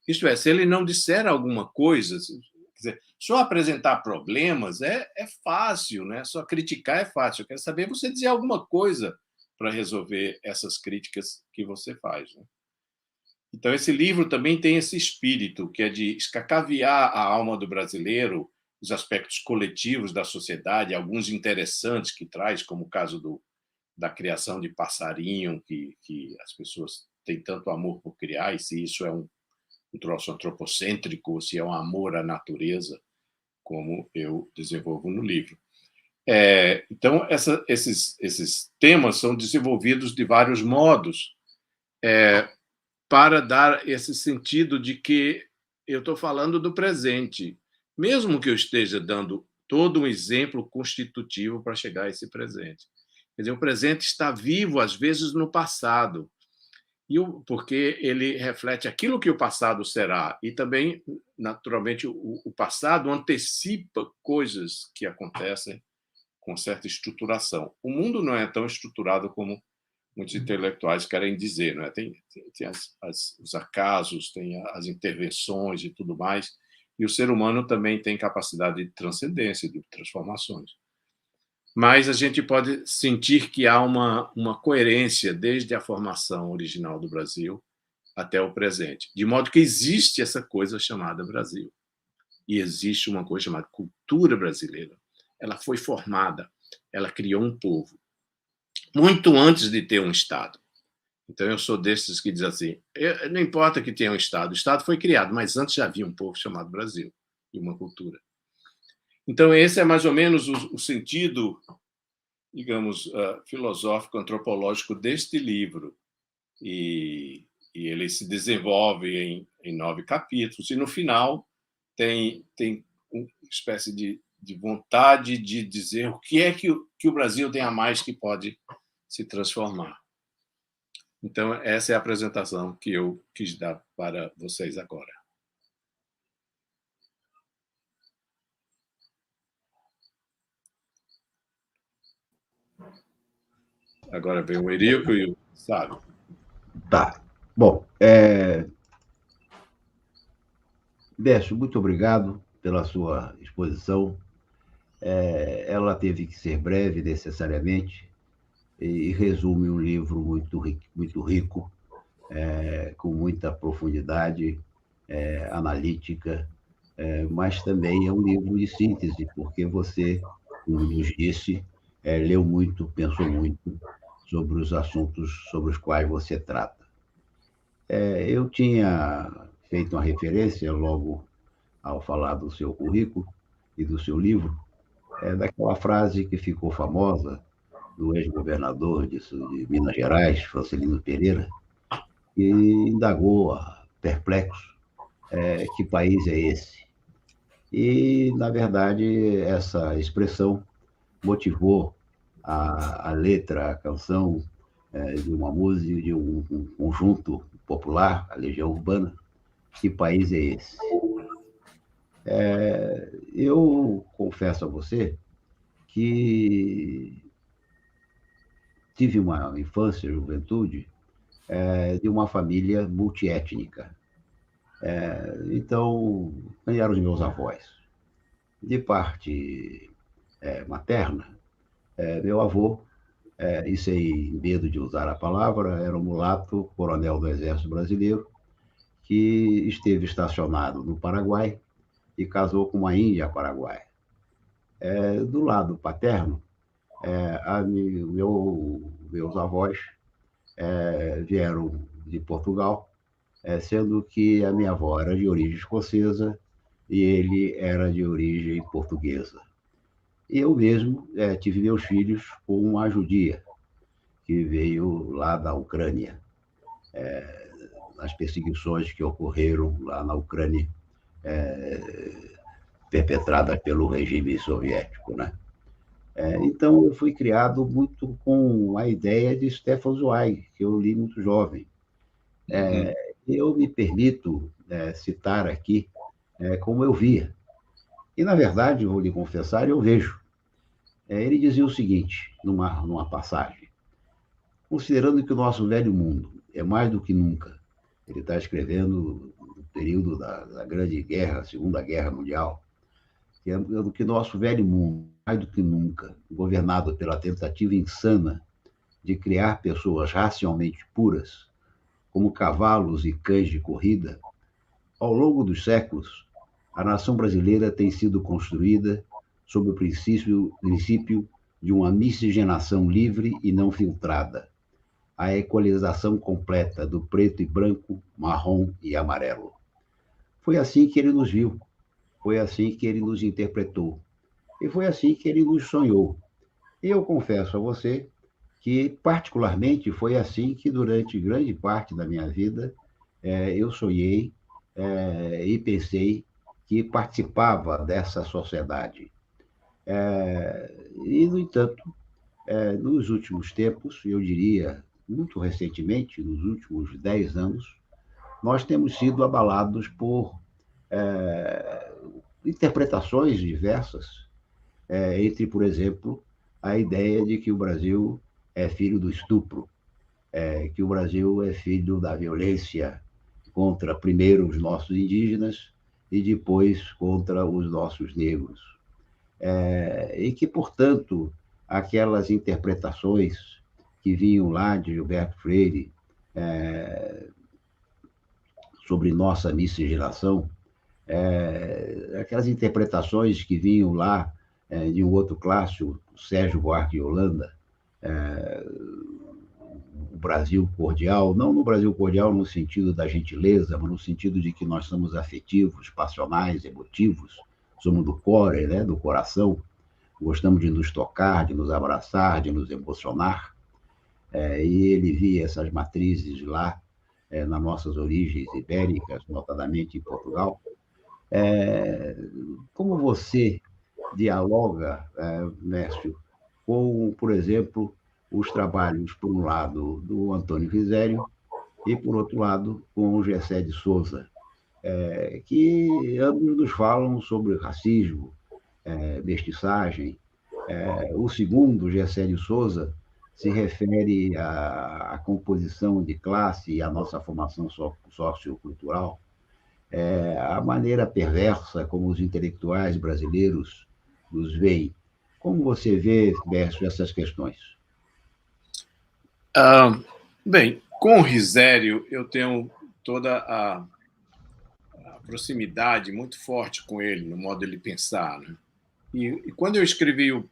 Isto é, se ele não disser alguma coisa, quer dizer, só apresentar problemas é fácil, né? Só criticar é fácil. Eu quero saber você dizer alguma coisa para resolver essas críticas que você faz. Né? Então, esse livro também tem esse espírito, que é de escacaviar a alma do brasileiro, os aspectos coletivos da sociedade, alguns interessantes que traz, como o caso da criação de passarinho, que as pessoas têm tanto amor por criar, e se isso é um troço antropocêntrico, ou se é um amor à natureza, como eu desenvolvo no livro. Então, esses temas são desenvolvidos de vários modos, para dar esse sentido de que eu estou falando do presente, mesmo que eu esteja dando todo um exemplo constitutivo para chegar a esse presente. Quer dizer, o presente está vivo, às vezes, no passado. porque ele reflete aquilo que o passado será, e também, naturalmente, o passado antecipa coisas que acontecem com certa estruturação. O mundo não é tão estruturado como muitos intelectuais querem dizer, não é? Tem os acasos, tem as intervenções e tudo mais, e o ser humano também tem capacidade de transcendência, de transformações. Mas a gente pode sentir que há uma coerência desde a formação original do Brasil até o presente, de modo que existe essa coisa chamada Brasil, e existe uma coisa chamada cultura brasileira. Ela foi formada, ela criou um povo, muito antes de ter um Estado. Então, eu sou desses que diz assim, não importa que tenha um Estado, o Estado foi criado, mas antes já havia um povo chamado Brasil, e uma cultura. Então, esse é mais ou menos o sentido, digamos, filosófico, antropológico deste livro. E ele se desenvolve em 9 capítulos, e no final tem uma espécie de vontade de dizer o que é que o Brasil tem a mais que pode se transformar. Então, essa é a apresentação que eu quis dar para vocês agora. Agora vem o Eurico e o Sábio. Tá. Bom, Décio, muito obrigado pela sua exposição. Ela teve que ser breve, necessariamente, e resume um livro muito rico, com muita profundidade analítica, mas também é um livro de síntese, porque você, como nos disse, leu muito, pensou muito sobre os assuntos sobre os quais você trata. Eu tinha feito uma referência, logo ao falar do seu currículo e do seu livro, daquela frase que ficou famosa do ex-governador de Minas Gerais, Francelino Pereira, que indagou, perplexo, que país é esse? E, na verdade, essa expressão motivou a letra, a canção de uma música, de um conjunto popular, a Legião Urbana. Que país é esse? Eu confesso a você que tive uma infância, juventude, de uma família multiétnica. Então, quem eram os meus avós? De parte materna, meu avô, e sem medo de usar a palavra, era um mulato, coronel do Exército Brasileiro, que esteve estacionado no Paraguai e casou com uma índia paraguaia. Do lado paterno, meus avós vieram de Portugal, sendo que a minha avó era de origem escocesa e ele era de origem portuguesa. Eu mesmo tive meus filhos com uma judia, que veio lá da Ucrânia, nas perseguições que ocorreram lá na Ucrânia, perpetradas pelo regime soviético, né? Então, eu fui criado muito com a ideia de Stefan Zweig, que eu li muito jovem. Eu me permito citar aqui como eu via. E, na verdade, vou lhe confessar, eu vejo. Ele dizia o seguinte, numa passagem: considerando que o nosso velho mundo é mais do que nunca, ele está escrevendo no período da Grande Guerra, Segunda Guerra Mundial, que é do que nosso velho mundo, mais do que nunca, governado pela tentativa insana de criar pessoas racialmente puras, como cavalos e cães de corrida, ao longo dos séculos, a nação brasileira tem sido construída sob o princípio de uma miscigenação livre e não filtrada, a equalização completa do preto e branco, marrom e amarelo. Foi assim que ele nos viu, foi assim que ele nos interpretou, e foi assim que ele nos sonhou. E eu confesso a você que, particularmente, foi assim que, durante grande parte da minha vida, eu sonhei e pensei que participava dessa sociedade. E, no entanto, nos últimos tempos, eu diria muito recentemente, nos últimos 10 anos, nós temos sido abalados por interpretações diversas, entre, por exemplo, a ideia de que o Brasil é filho do estupro, que o Brasil é filho da violência contra, primeiro, os nossos indígenas e depois contra os nossos negros. E que, portanto, aquelas interpretações que vinham lá de Gilberto Freire sobre nossa miscigenação, aquelas interpretações que vinham lá de um outro clássico, Sérgio Buarque de Holanda, o Brasil cordial, não no Brasil cordial no sentido da gentileza, mas no sentido de que nós somos afetivos, passionais, emotivos, somos do core, né, do coração, gostamos de nos tocar, de nos abraçar, de nos emocionar, e ele via essas matrizes lá nas nossas origens ibéricas, notadamente em Portugal. Como você dialoga, Mércio, com, por exemplo, os trabalhos, por um lado, do Antônio Risério e, por outro lado, com o Gessé de Souza, que ambos nos falam sobre racismo, mestiçagem. O segundo, Gessé de Souza, se refere à composição de classe e à nossa formação sociocultural, a maneira perversa como os intelectuais brasileiros nos veem. Como você vê, Bércio, essas questões? Bem, com o Risério, eu tenho toda a proximidade muito forte com ele, no modo de ele pensar. Né? E quando eu escrevi o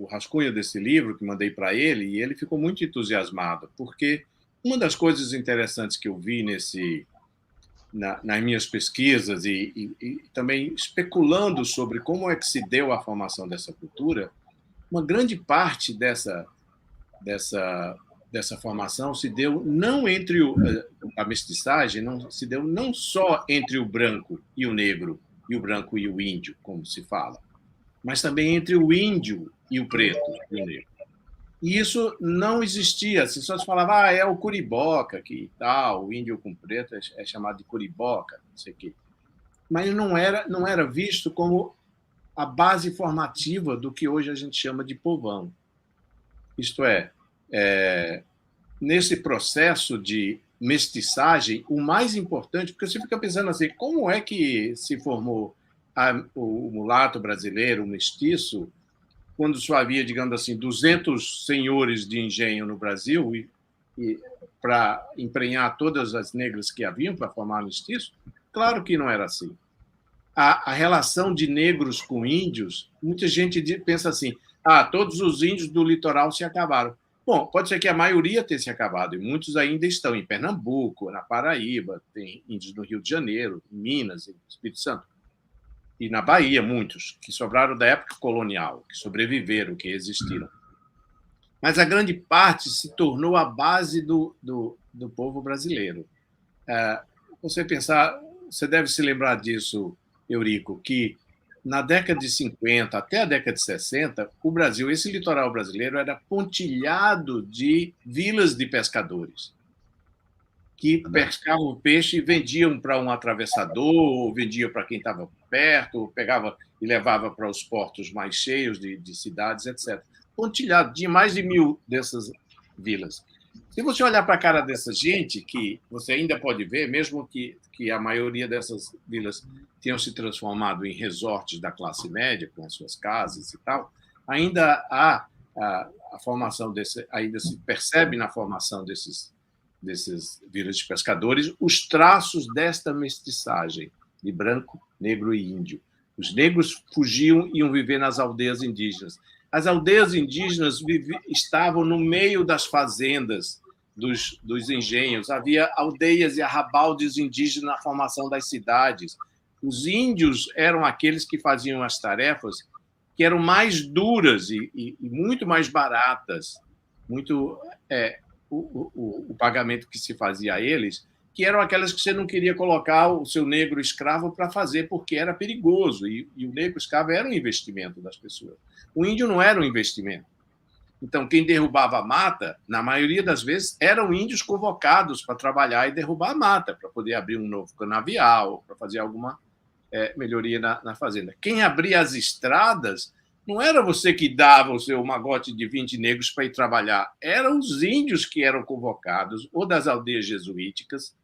rascunho desse livro, que mandei para ele, e ele ficou muito entusiasmado, porque uma das coisas interessantes que eu vi nas minhas pesquisas e também especulando sobre como é que se deu a formação dessa cultura, uma grande parte dessa formação se deu não entre a mestiçagem, não se deu não só entre o branco e o negro, e o branco e o índio, como se fala, mas também entre o índio e o preto e o negro. E isso não existia. As pessoas falavam, é o curiboca, que tal, o índio com preto é chamado de curiboca, não sei o quê. Mas não era visto como a base formativa do que hoje a gente chama de povão. Isto nesse processo de mestiçagem, o mais importante, porque você fica pensando assim, como é que se formou o mulato brasileiro, o mestiço, quando só havia, digamos assim, 200 senhores de engenho no Brasil e para emprenhar todas as negras que haviam para formar mestiço? Claro que não era assim. A relação de negros com índios, muita gente pensa assim, todos os índios do litoral se acabaram. Bom, pode ser que a maioria tenha se acabado, e muitos ainda estão em Pernambuco, na Paraíba, tem índios no Rio de Janeiro, em Minas, em Espírito Santo. E na Bahia, muitos, que sobraram da época colonial, que sobreviveram, que existiram. Mas a grande parte se tornou a base do povo brasileiro. Você pensar, você deve se lembrar disso, Eurico, que na década de 50 até a década de 60, o Brasil, esse litoral brasileiro, era pontilhado de vilas de pescadores que pescavam peixe e vendiam para um atravessador, ou vendiam para quem estava perto, ou pegava e levava para os portos mais cheios de cidades, etc. Pontilhado de mais de 1.000 dessas vilas. Se você olhar para a cara dessa gente, que você ainda pode ver, mesmo que a maioria dessas vilas tenham se transformado em resorts da classe média, com as suas casas e tal, ainda há a formação ainda se percebe na formação desses vilas de pescadores os traços desta mestiçagem de branco, negro e índio. Os negros fugiam e iam viver nas aldeias indígenas. As aldeias indígenas estavam no meio das fazendas dos engenhos. Havia aldeias e arrabaldes indígenas na formação das cidades. Os índios eram aqueles que faziam as tarefas que eram mais duras e muito mais baratas, o pagamento que se fazia a eles, que eram aquelas que você não queria colocar o seu negro escravo para fazer, porque era perigoso, e o negro escravo era um investimento das pessoas. O índio não era um investimento. Então, quem derrubava a mata, na maioria das vezes, eram índios convocados para trabalhar e derrubar a mata, para poder abrir um novo canavial, para fazer alguma melhoria na fazenda. Quem abria as estradas não era você que dava o seu magote de 20 negros para ir trabalhar, eram os índios que eram convocados, ou das aldeias jesuíticas,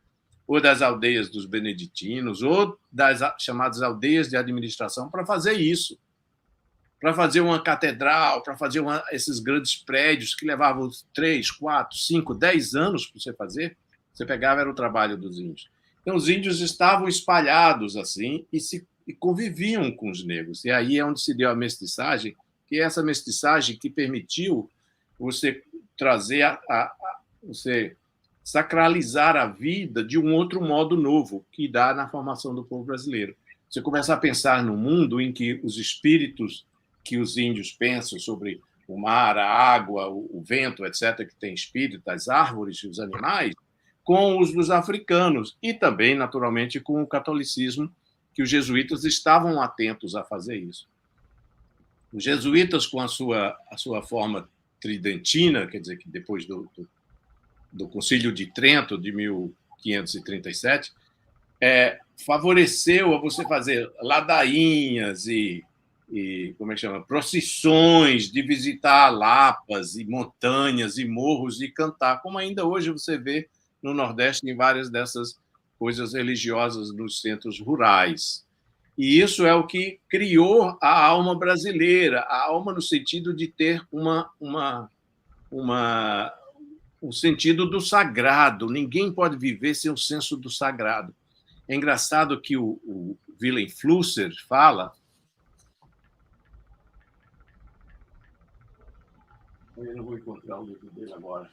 ou das aldeias dos beneditinos, ou das chamadas aldeias de administração, para fazer isso. Para fazer uma catedral, para fazer esses grandes prédios que levavam 3, 4, 5, 10 anos para você fazer, você pegava, era o trabalho dos índios. Então, os índios estavam espalhados assim e conviviam com os negros. E aí é onde se deu a mestiçagem, que é essa mestiçagem que permitiu você trazer você sacralizar a vida de um outro modo novo que dá na formação do povo brasileiro. Você começa a pensar num mundo em que os espíritos que os índios pensam sobre o mar, a água, o vento, etc., que tem espírito, as árvores e os animais, com os dos africanos e também, naturalmente, com o catolicismo, que os jesuítas estavam atentos a fazer isso. Os jesuítas, com a sua forma tridentina, quer dizer, que depois do Concílio de Trento, de 1537, favoreceu a você fazer ladainhas e como é que chama? Procissões de visitar lapas e montanhas e morros e cantar, como ainda hoje você vê no Nordeste em várias dessas coisas religiosas nos centros rurais. E isso é o que criou a alma brasileira, a alma no sentido de ter o sentido do sagrado. Ninguém pode viver sem o senso do sagrado. É engraçado que o Willem Flusser fala. Eu não vou encontrar o livro dele agora.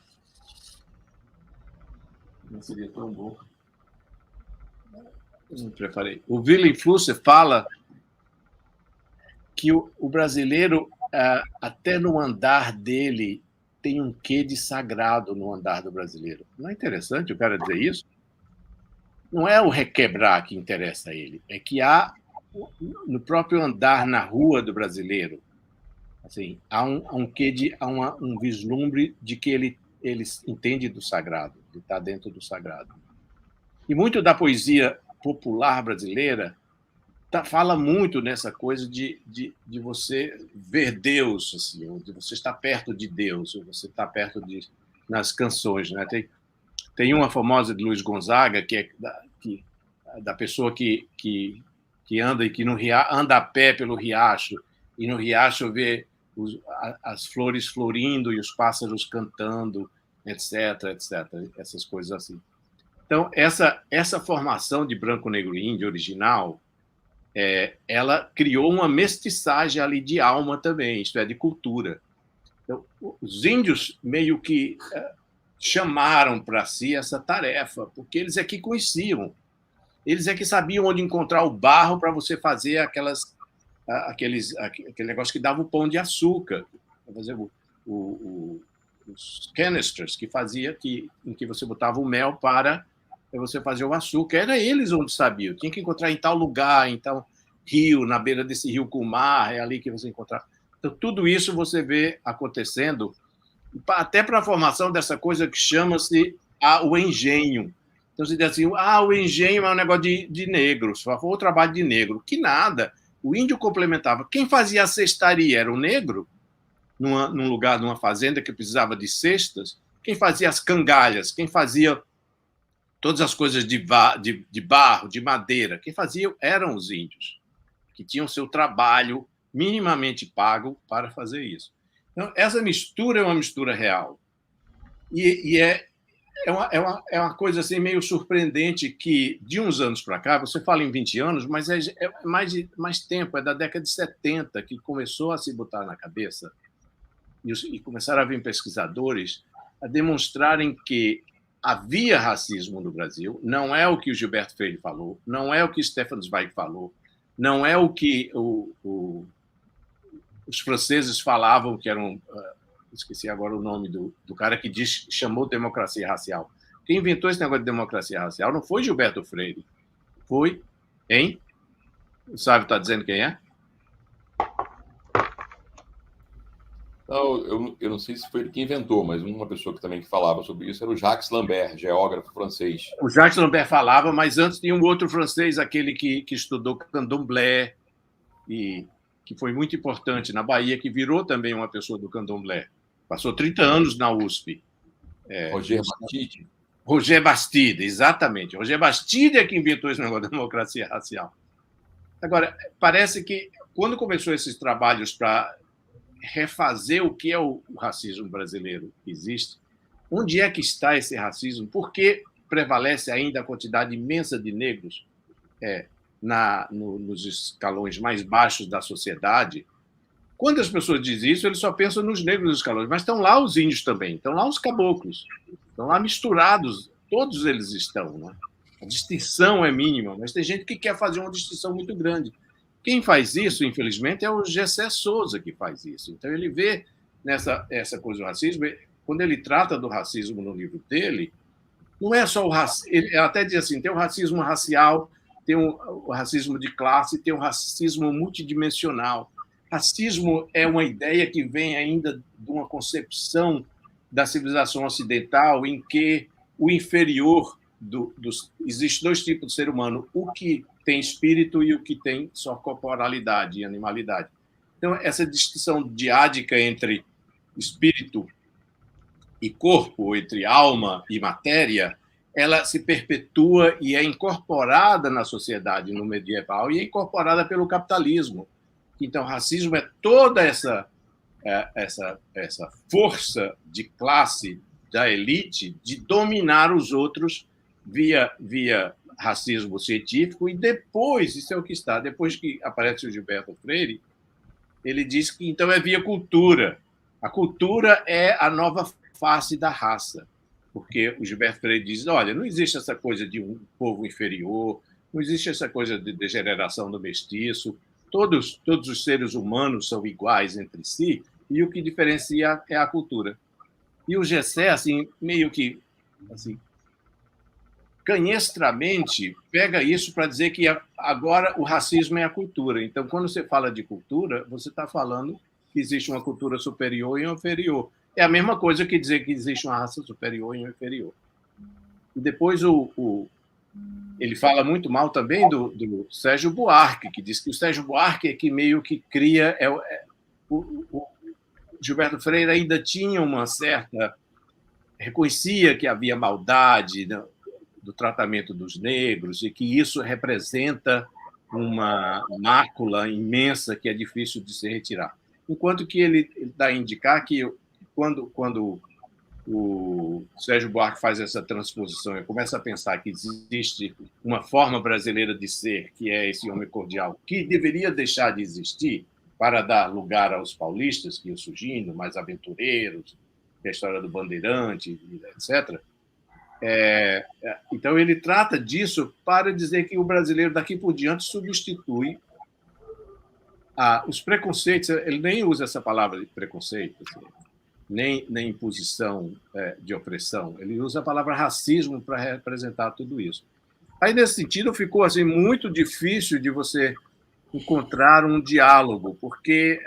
Não seria tão bom. Eu não preparei. O Willem Flusser fala que o brasileiro, até no andar dele, tem um quê de sagrado no andar do brasileiro. Não é interessante o cara dizer isso? Não é o requebrar que interessa a ele, é que há, no próprio andar na rua do brasileiro, assim, há um vislumbre de que ele entende do sagrado, ele está dentro do sagrado. E muito da poesia popular brasileira fala muito nessa coisa de você ver Deus, assim, de você estar perto de Deus, ou você estar perto nas canções, né? Tem uma famosa de Luiz Gonzaga que é da pessoa que anda e que anda a pé pelo riacho e no riacho vê as flores florindo e os pássaros cantando, etc, essas coisas assim. Então, essa formação de branco, negro e índio original, ela criou uma mestiçagem ali de alma também, isto é, de cultura. Então, os índios meio que chamaram para si essa tarefa, porque eles é que conheciam, eles é que sabiam onde encontrar o barro para você fazer aquele negócio que dava o pão de açúcar, para fazer os canisters que fazia em que você botava o mel para você fazer o açúcar. Era eles onde sabiam. Tinha que encontrar em tal lugar, em tal rio, na beira desse rio com o mar, é ali que você encontrava. Então, tudo isso você vê acontecendo, até para a formação dessa coisa que chama-se o engenho. Então, você diz assim, o engenho é um negócio de negro, só foi o trabalho de negro. Que nada. O índio complementava. Quem fazia a cestaria era o negro, num lugar, numa fazenda que precisava de cestas. Quem fazia as cangalhas, quem fazia todas as coisas de barro, de madeira, quem fazia eram os índios, que tinham seu trabalho minimamente pago para fazer isso. Então, essa mistura é uma mistura real. E é uma coisa assim, meio surpreendente que, de uns anos para cá, você fala em 20 anos, mas é mais tempo, é da década de 70 que começou a se botar na cabeça e começaram a vir pesquisadores a demonstrarem que havia racismo no Brasil, não é o que o Gilberto Freire falou, não é o que Stefan Zweig falou, não é o que os franceses falavam, que eram... esqueci agora o nome do cara que chamou democracia racial. Quem inventou esse negócio de democracia racial não foi Gilberto Freire, foi, hein? O Sávio está dizendo quem é? Não, eu não sei se foi ele que inventou, mas uma pessoa que também falava sobre isso era o Jacques Lambert, geógrafo francês. O Jacques Lambert falava, mas antes tinha um outro francês, aquele que estudou candomblé, e que foi muito importante na Bahia, que virou também uma pessoa do candomblé. Passou 30 anos na USP. Roger Bastide. Roger Bastide, exatamente. Roger Bastide é que inventou esse negócio da democracia racial. Agora, parece que quando começou esses trabalhos para refazer o que é o racismo brasileiro que existe, onde é que está esse racismo? Por que prevalece ainda a quantidade imensa de negros nos escalões mais baixos da sociedade? Quando as pessoas dizem isso, eles só pensam nos negros dos escalões, mas estão lá os índios também, estão lá os caboclos, estão lá misturados, todos eles estão. Né? A distinção é mínima, mas tem gente que quer fazer uma distinção muito grande. Quem faz isso, infelizmente, é o Gessé Souza que faz isso. Então, ele vê essa coisa do racismo, quando ele trata do racismo no livro dele, não é só o racismo, ele até diz assim, tem o racismo racial, tem o racismo de classe, tem o racismo multidimensional. Racismo é uma ideia que vem ainda de uma concepção da civilização ocidental em que o inferior existe dois tipos de ser humano, o que tem espírito e o que tem só corporalidade e animalidade. Então, essa distinção diádica entre espírito e corpo, entre alma e matéria, ela se perpetua e é incorporada na sociedade no medieval e é incorporada pelo capitalismo. Então, racismo é toda essa força de classe da elite de dominar os outros via racismo científico, e depois, isso é o que está, depois que aparece o Gilberto Freire, ele diz que então é via cultura. A cultura é a nova face da raça, porque o Gilberto Freire diz, olha, não existe essa coisa de um povo inferior, não existe essa coisa de degeneração do mestiço, todos os seres humanos são iguais entre si, e o que diferencia é a cultura. E o Gessé, assim, meio que assim, canhestramente pega isso para dizer que agora o racismo é a cultura. Então, quando você fala de cultura, você está falando que existe uma cultura superior e uma inferior. É a mesma coisa que dizer que existe uma raça superior e uma inferior. E depois ele fala muito mal também do Sérgio Buarque, que diz que o Sérgio Buarque é que meio que cria... o Gilberto Freire ainda tinha uma certa... reconhecia que havia maldade do tratamento dos negros e que isso representa uma mácula imensa que é difícil de se retirar. Enquanto que ele dá a indicar que quando o Sérgio Buarque faz essa transposição e começa a pensar que existe uma forma brasileira de ser, que é esse homem cordial, que deveria deixar de existir para dar lugar aos paulistas que iam surgindo, mais aventureiros, a história do Bandeirante, etc. Então, ele trata disso para dizer que o brasileiro, daqui por diante, substitui os preconceitos. Ele nem usa essa palavra de preconceito, assim, nem imposição de opressão. Ele usa a palavra racismo para representar tudo isso. Aí, nesse sentido, ficou assim, muito difícil de você encontrar um diálogo, porque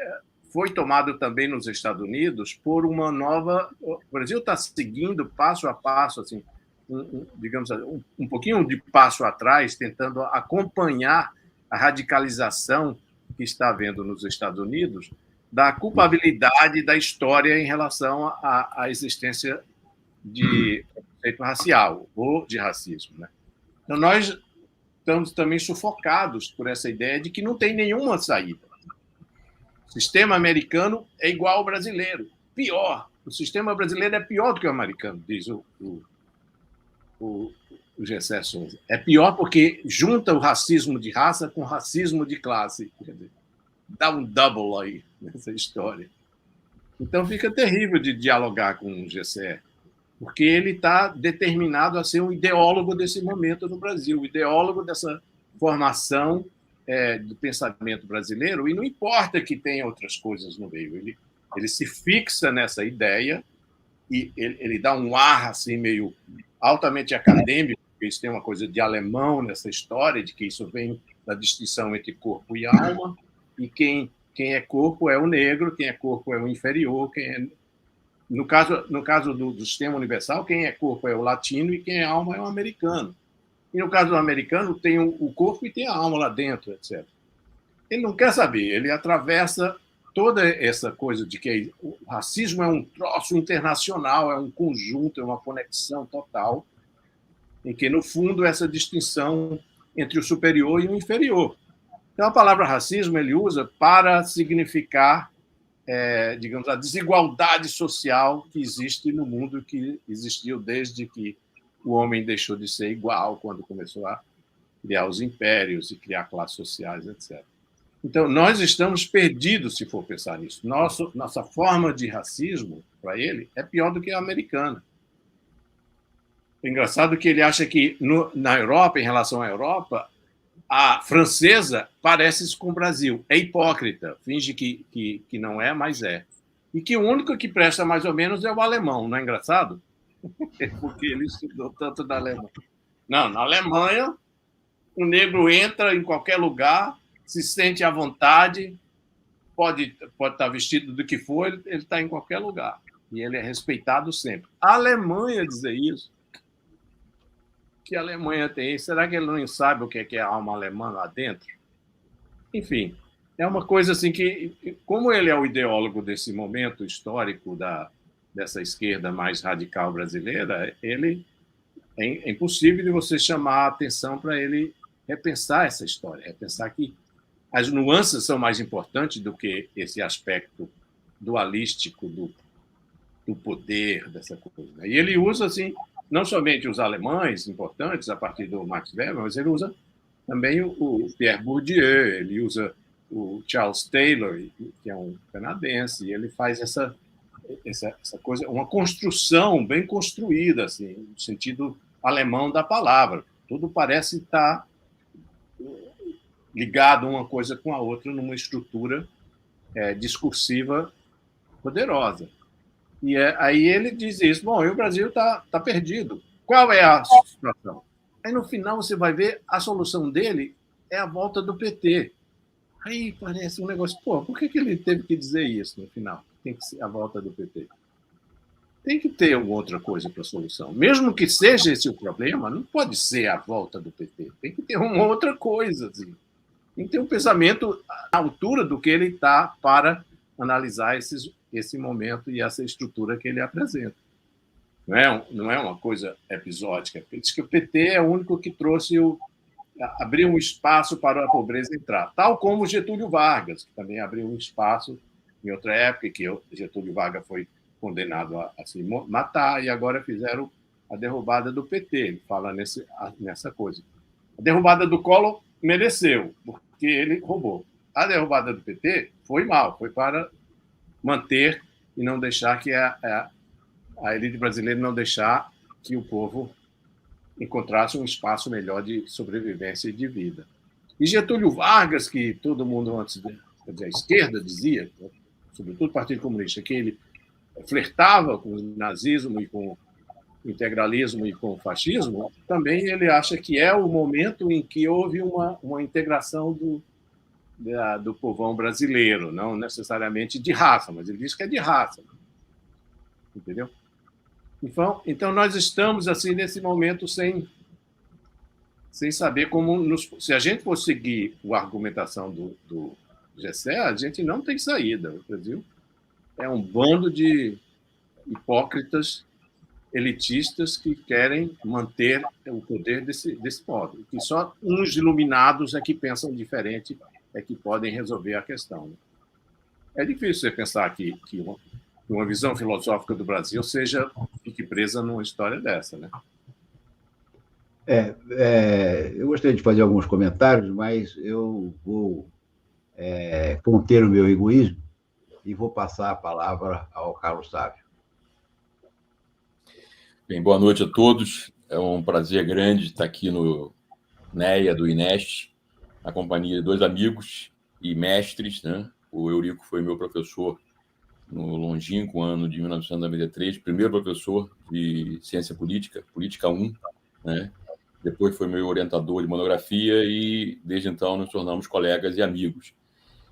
foi tomado também nos Estados Unidos por uma nova... O Brasil está seguindo passo a passo, assim, digamos, um pouquinho de passo atrás, tentando acompanhar a radicalização que está havendo nos Estados Unidos da culpabilidade da história em relação à existência de preconceito racial ou de racismo. Né? Então, nós estamos também sufocados por essa ideia de que não tem nenhuma saída. O sistema americano é igual ao brasileiro. Pior. O sistema brasileiro é pior do que o americano, diz o Gessé Souza. É pior porque junta o racismo de raça com o racismo de classe. Quer dizer, dá um double aí nessa história. Então fica terrível de dialogar com o Gessé, porque ele está determinado a ser um ideólogo desse momento no Brasil, o ideólogo dessa formação do pensamento brasileiro, e não importa que tenha outras coisas no meio, ele se fixa nessa ideia e ele dá um ar assim, meio altamente acadêmico, porque isso tem uma coisa de alemão nessa história, de que isso vem da distinção entre corpo e alma, e quem quem é corpo é o negro, quem é corpo é o inferior, no caso do sistema universal, quem é corpo é o latino e quem é alma é o americano. E no caso do americano, tem o corpo e tem a alma lá dentro, etc. Ele não quer saber, ele atravessa toda essa coisa de que o racismo é um troço internacional, é um conjunto, é uma conexão total, em que, no fundo, essa distinção entre o superior e o inferior. Então, a palavra racismo ele usa para significar, digamos, a desigualdade social que existe no mundo, que existiu desde que o homem deixou de ser igual, quando começou a criar os impérios e criar classes sociais, etc. Então, nós estamos perdidos, se for pensar nisso. Nossa forma de racismo, para ele, é pior do que a americana. É engraçado que ele acha que, na Europa, em relação à Europa, a francesa parece com o Brasil. É hipócrita, finge que não é, mas é. E que o único que presta mais ou menos é o alemão, não é engraçado? Porque ele estudou tanto da Alemanha. Não, na Alemanha, o negro entra em qualquer lugar, se sente à vontade, pode estar vestido do que for, ele está em qualquer lugar. E ele é respeitado sempre. A Alemanha dizer isso, que a Alemanha tem, será que ele não sabe o que é a alma alemã lá dentro? Enfim, é uma coisa assim que, como ele é o ideólogo desse momento histórico dessa esquerda mais radical brasileira, é impossível de você chamar a atenção para ele repensar essa história, repensar que as nuances são mais importantes do que esse aspecto dualístico do poder, dessa coisa. E ele usa, assim, não somente os alemães importantes, a partir do Max Weber, mas ele usa também o Pierre Bourdieu, ele usa o Charles Taylor, que é um canadense, e ele faz essa coisa, uma construção bem construída, assim, no sentido alemão da palavra. Tudo parece estar ligado uma coisa com a outra numa estrutura discursiva poderosa. E aí ele diz isso, bom, e o Brasil está perdido. Qual é a situação? Aí, no final, você vai ver a solução dele é a volta do PT. Aí parece um negócio, pô, por que ele teve que dizer isso no final? Tem que ser a volta do PT. Tem que ter alguma outra coisa para a solução. Mesmo que seja esse o problema, não pode ser a volta do PT. Tem que ter uma outra coisa. Assim. Tem que ter um pensamento à altura do que ele está para analisar esse momento e essa estrutura que ele apresenta. Não é uma coisa episódica. Diz que o PT é o único que abriu um espaço para a pobreza entrar, tal como Getúlio Vargas, que também abriu um espaço em outra época, que Getúlio Vargas foi condenado a se matar, e agora fizeram a derrubada do PT. Ele fala nessa coisa. A derrubada do Collor mereceu, porque ele roubou. A derrubada do PT foi mal, foi para manter e não deixar que a elite brasileira não deixar que o povo encontrasse um espaço melhor de sobrevivência e de vida. E Getúlio Vargas, que todo mundo antes, quer dizer, a esquerda dizia, sobretudo o Partido Comunista, que ele flertava com o nazismo e com o integralismo e com o fascismo, também ele acha que é o momento em que houve uma integração do povão brasileiro, não necessariamente de raça, mas ele diz que é de raça. Entendeu? Então nós estamos assim nesse momento sem saber como se a gente for seguir a argumentação do Gessé, a gente não tem saída. O Brasil é um bando de hipócritas elitistas que querem manter o poder desse modo. Que só uns iluminados é que pensam diferente, é que podem resolver a questão. É difícil você pensar que uma visão filosófica do Brasil fique presa numa história dessa, né? Eu gostaria de fazer alguns comentários, mas eu vou conter o meu egoísmo e vou passar a palavra ao Carlos Sávio. Bem, boa noite a todos. É um prazer grande estar aqui no NEA do INEST, na companhia de dois amigos e mestres, né? O Eurico foi meu professor no longínquo ano de 1993, primeiro professor de Ciência Política, Política 1, né? Depois foi meu orientador de monografia e, desde então, nos tornamos colegas e amigos.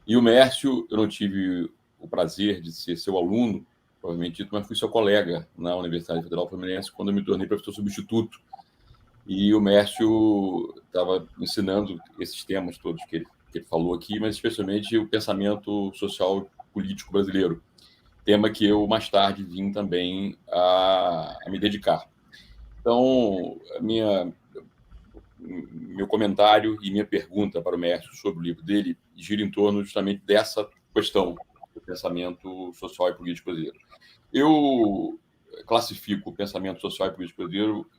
E o Mércio, eu não tive o prazer de ser seu aluno, provavelmente dito, mas fui seu colega na Universidade Federal Fluminense quando eu me tornei professor substituto. E o Mércio estava ensinando esses temas todos que ele falou aqui, mas especialmente o pensamento social e político brasileiro, tema que eu mais tarde vim também a me dedicar. Então, meu comentário e minha pergunta para o Mércio sobre o livro dele gira em torno justamente dessa questão do pensamento social e político brasileiro. Eu classifico o pensamento social e político brasileiro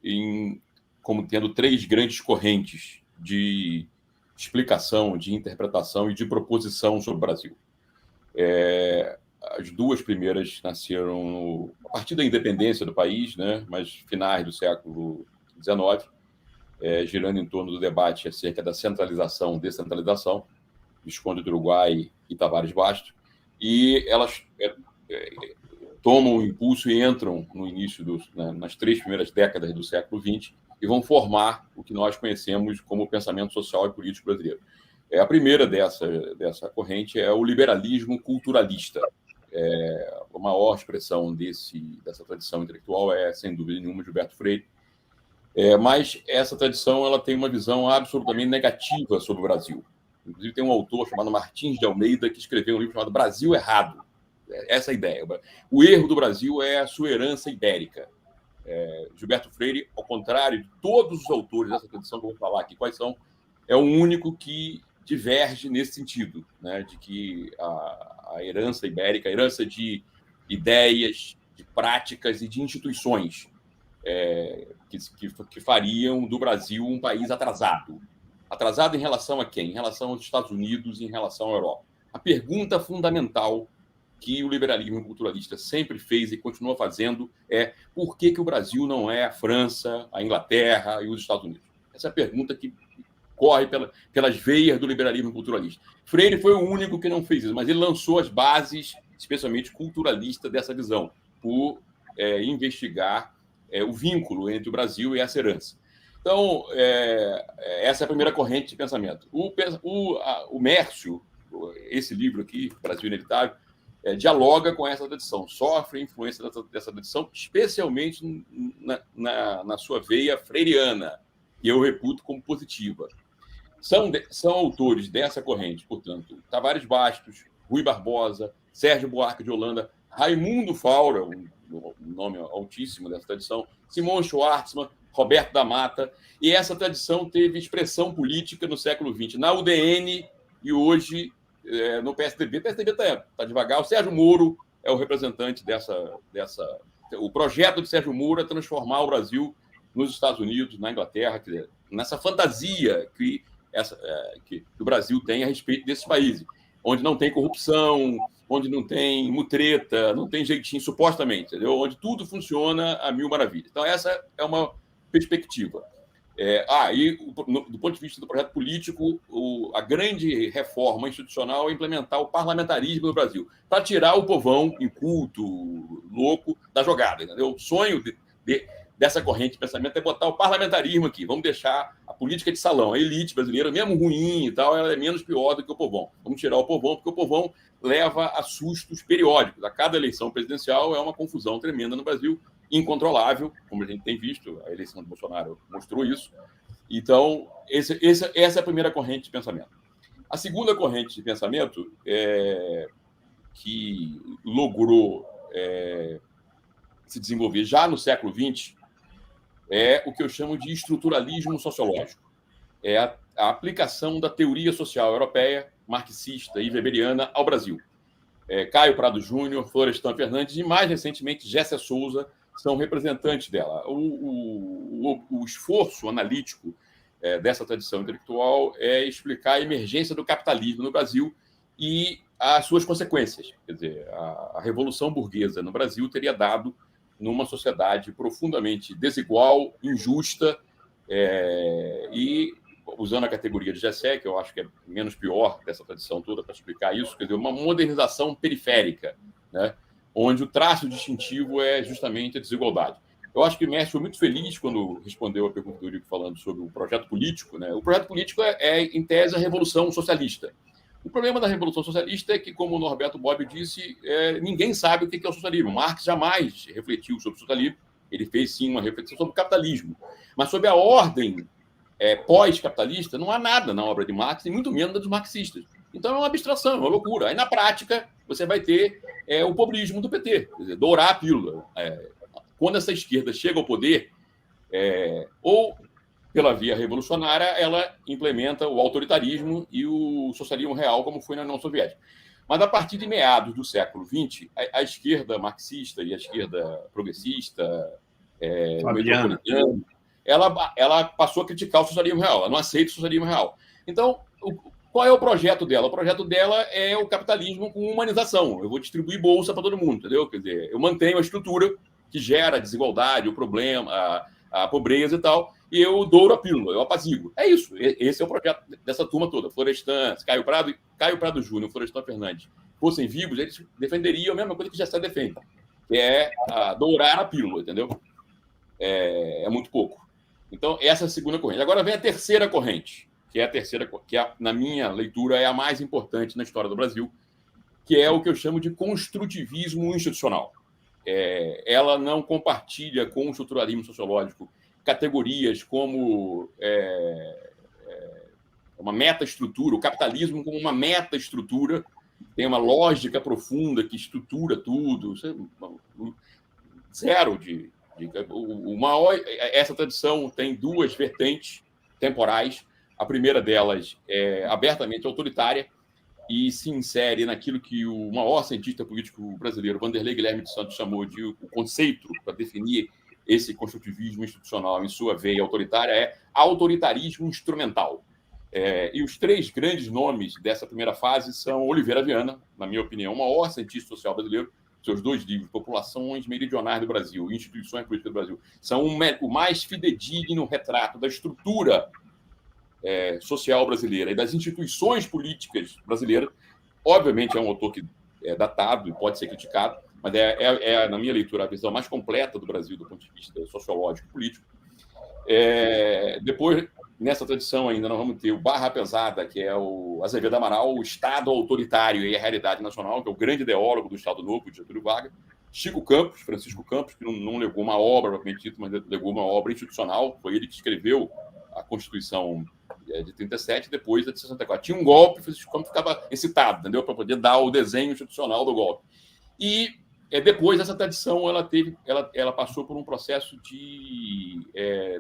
como tendo 3 grandes correntes de explicação, de interpretação e de proposição sobre o Brasil. As 2 primeiras nasceram a partir da independência do país, né, mas finais do século XIX, girando em torno do debate acerca da centralização, descentralização, Visconde do Uruguai e Tavares Basto, e elas tomam impulso e entram no início nas 3 primeiras décadas do século XX e vão formar o que nós conhecemos como pensamento social e político brasileiro. A primeira dessa corrente é o liberalismo culturalista. A maior expressão dessa tradição intelectual é, sem dúvida nenhuma, Gilberto Freire. Mas essa tradição ela tem uma visão absolutamente negativa sobre o Brasil. Inclusive, tem um autor chamado Martins de Almeida que escreveu um livro chamado Brasil Errado. Essa é a ideia. O erro do Brasil é a sua herança ibérica. Gilberto Freire, ao contrário de todos os autores dessa tradição que eu vou falar aqui, quais são, é o único que diverge nesse sentido, né, de que a herança ibérica, a herança de ideias, de práticas e de instituições que fariam do Brasil um país atrasado. Atrasado em relação a quem? Em relação aos Estados Unidos e em relação à Europa. A pergunta fundamental que o liberalismo culturalista sempre fez e continua fazendo é por que o Brasil não é a França, a Inglaterra e os Estados Unidos? Essa é a pergunta que corre pelas veias do liberalismo culturalista. Freire foi o único que não fez isso, mas ele lançou as bases, especialmente culturalistas, dessa visão, por investigar o vínculo entre o Brasil e essa herança. Então, essa é a primeira corrente de pensamento. O Mércio, esse livro aqui, Brasil Inevitável, dialoga com essa tradição, sofre a influência dessa tradição, especialmente na sua veia freiriana, que eu reputo como positiva. São autores dessa corrente, portanto, Tavares Bastos, Rui Barbosa, Sérgio Buarque de Holanda, Raimundo Faura, um nome altíssimo dessa tradição, Simão Schwartzman, Roberto da Mata, e essa tradição teve expressão política no século XX, na UDN e hoje no PSDB. O PSDB está devagar. O Sérgio Moro é o representante dessa. O projeto de Sérgio Moro é transformar o Brasil nos Estados Unidos, na Inglaterra, quer dizer, nessa fantasia que o Brasil tem a respeito desses países, onde não tem corrupção, onde não tem mutreta, não tem jeitinho, supostamente, entendeu? Onde tudo funciona a mil maravilhas. Então, essa é uma perspectiva. E do ponto de vista do projeto político, a grande reforma institucional é implementar o parlamentarismo no Brasil, para tirar o povão inculto, louco, da jogada. Entendeu? O sonho dessa corrente de pensamento é botar o parlamentarismo aqui. Vamos deixar a política de salão, a elite brasileira, mesmo ruim e tal, ela é menos pior do que o povão. Vamos tirar o povão, porque o povão leva a sustos periódicos. A cada eleição presidencial é uma confusão tremenda no Brasil, incontrolável, como a gente tem visto, a eleição de Bolsonaro mostrou isso. Então, essa é a primeira corrente de pensamento. A segunda corrente de pensamento que logrou se desenvolver já no século XX é o que eu chamo de estruturalismo sociológico. É a aplicação da teoria social europeia, marxista e weberiana ao Brasil. Caio Prado Júnior, Florestan Fernandes e, mais recentemente, Gessia Souza são representantes dela. O esforço analítico dessa tradição intelectual é explicar a emergência do capitalismo no Brasil e as suas consequências. Quer dizer, a Revolução Burguesa no Brasil teria dado numa sociedade profundamente desigual, injusta, e, usando a categoria de Gessia, que eu acho que é menos pior dessa tradição toda para explicar isso, quer dizer, uma modernização periférica, né, onde o traço distintivo é justamente a desigualdade. Eu acho que o Mércio foi muito feliz quando respondeu a pergunta do Eurico falando sobre o projeto político. Né? O projeto político em tese, a revolução socialista. O problema da Revolução Socialista é que, como o Norberto Bobbio disse, ninguém sabe o que é o socialismo. Marx jamais refletiu sobre o socialismo. Ele fez, sim, uma reflexão sobre o capitalismo. Mas sobre a ordem pós-capitalista, não há nada na obra de Marx, e muito menos da dos marxistas. Então é uma abstração, é uma loucura. Aí, na prática, você vai ter o populismo do PT, quer dizer, dourar a pílula. Quando essa esquerda chega ao poder, ou pela via revolucionária, ela implementa o autoritarismo e o socialismo real, como foi na União Soviética. Mas, a partir de meados do século XX, a esquerda marxista e a esquerda progressista, metropolitana, ela passou a criticar o socialismo real, ela não aceita o socialismo real. Então, qual é o projeto dela? O projeto dela é o capitalismo com humanização. Eu vou distribuir bolsa para todo mundo, entendeu? Quer dizer, eu mantenho a estrutura que gera a desigualdade, o problema, a pobreza e tal, e eu douro a pílula, eu apazigo. É isso. Esse é o projeto dessa turma toda. Florestan, Caio Prado Júnior, Florestan Fernandes, fossem vivos, eles defenderiam a mesma coisa que Gessé defende, que é dourar a pílula, entendeu? É muito pouco. Então, essa é a segunda corrente. Agora vem a terceira corrente, que é a terceira, que na minha leitura é a mais importante na história do Brasil, que é o que eu chamo de construtivismo institucional. Ela não compartilha com o estruturalismo sociológico categorias como uma meta-estrutura, o capitalismo como uma meta-estrutura, tem uma lógica profunda que estrutura tudo, zero de... Essa tradição tem duas vertentes temporais. A primeira delas é abertamente autoritária e se insere naquilo que o maior cientista político brasileiro, Vanderlei Guilherme de Santos, chamou de o conceito para definir esse construtivismo institucional em sua veia autoritária, é autoritarismo instrumental. E os três grandes nomes dessa primeira fase são Oliveira Viana, na minha opinião, o maior cientista social brasileiro. Seus dois livros, Populações Meridionais do Brasil e Instituições Políticas do Brasil, são o mais fidedigno retrato da estrutura social brasileira e das instituições políticas brasileiras. Obviamente, é um autor que é datado e pode ser criticado, mas na minha leitura, a visão mais completa do Brasil do ponto de vista sociológico e político. Depois, nessa tradição ainda, nós vamos ter o Barra Pesada, que é o Azevedo Amaral, o Estado Autoritário e a Realidade Nacional, que é o grande ideólogo do Estado Novo, de Getúlio Vargas. Chico Campos, Francisco Campos, que não legou uma obra, propriamente dito, mas legou uma obra institucional. Foi ele que escreveu a Constituição de 37, depois a de 64. Tinha um golpe, Francisco Campos ficava excitado, entendeu? Para poder dar o desenho institucional do golpe. E depois essa tradição ela passou por um processo de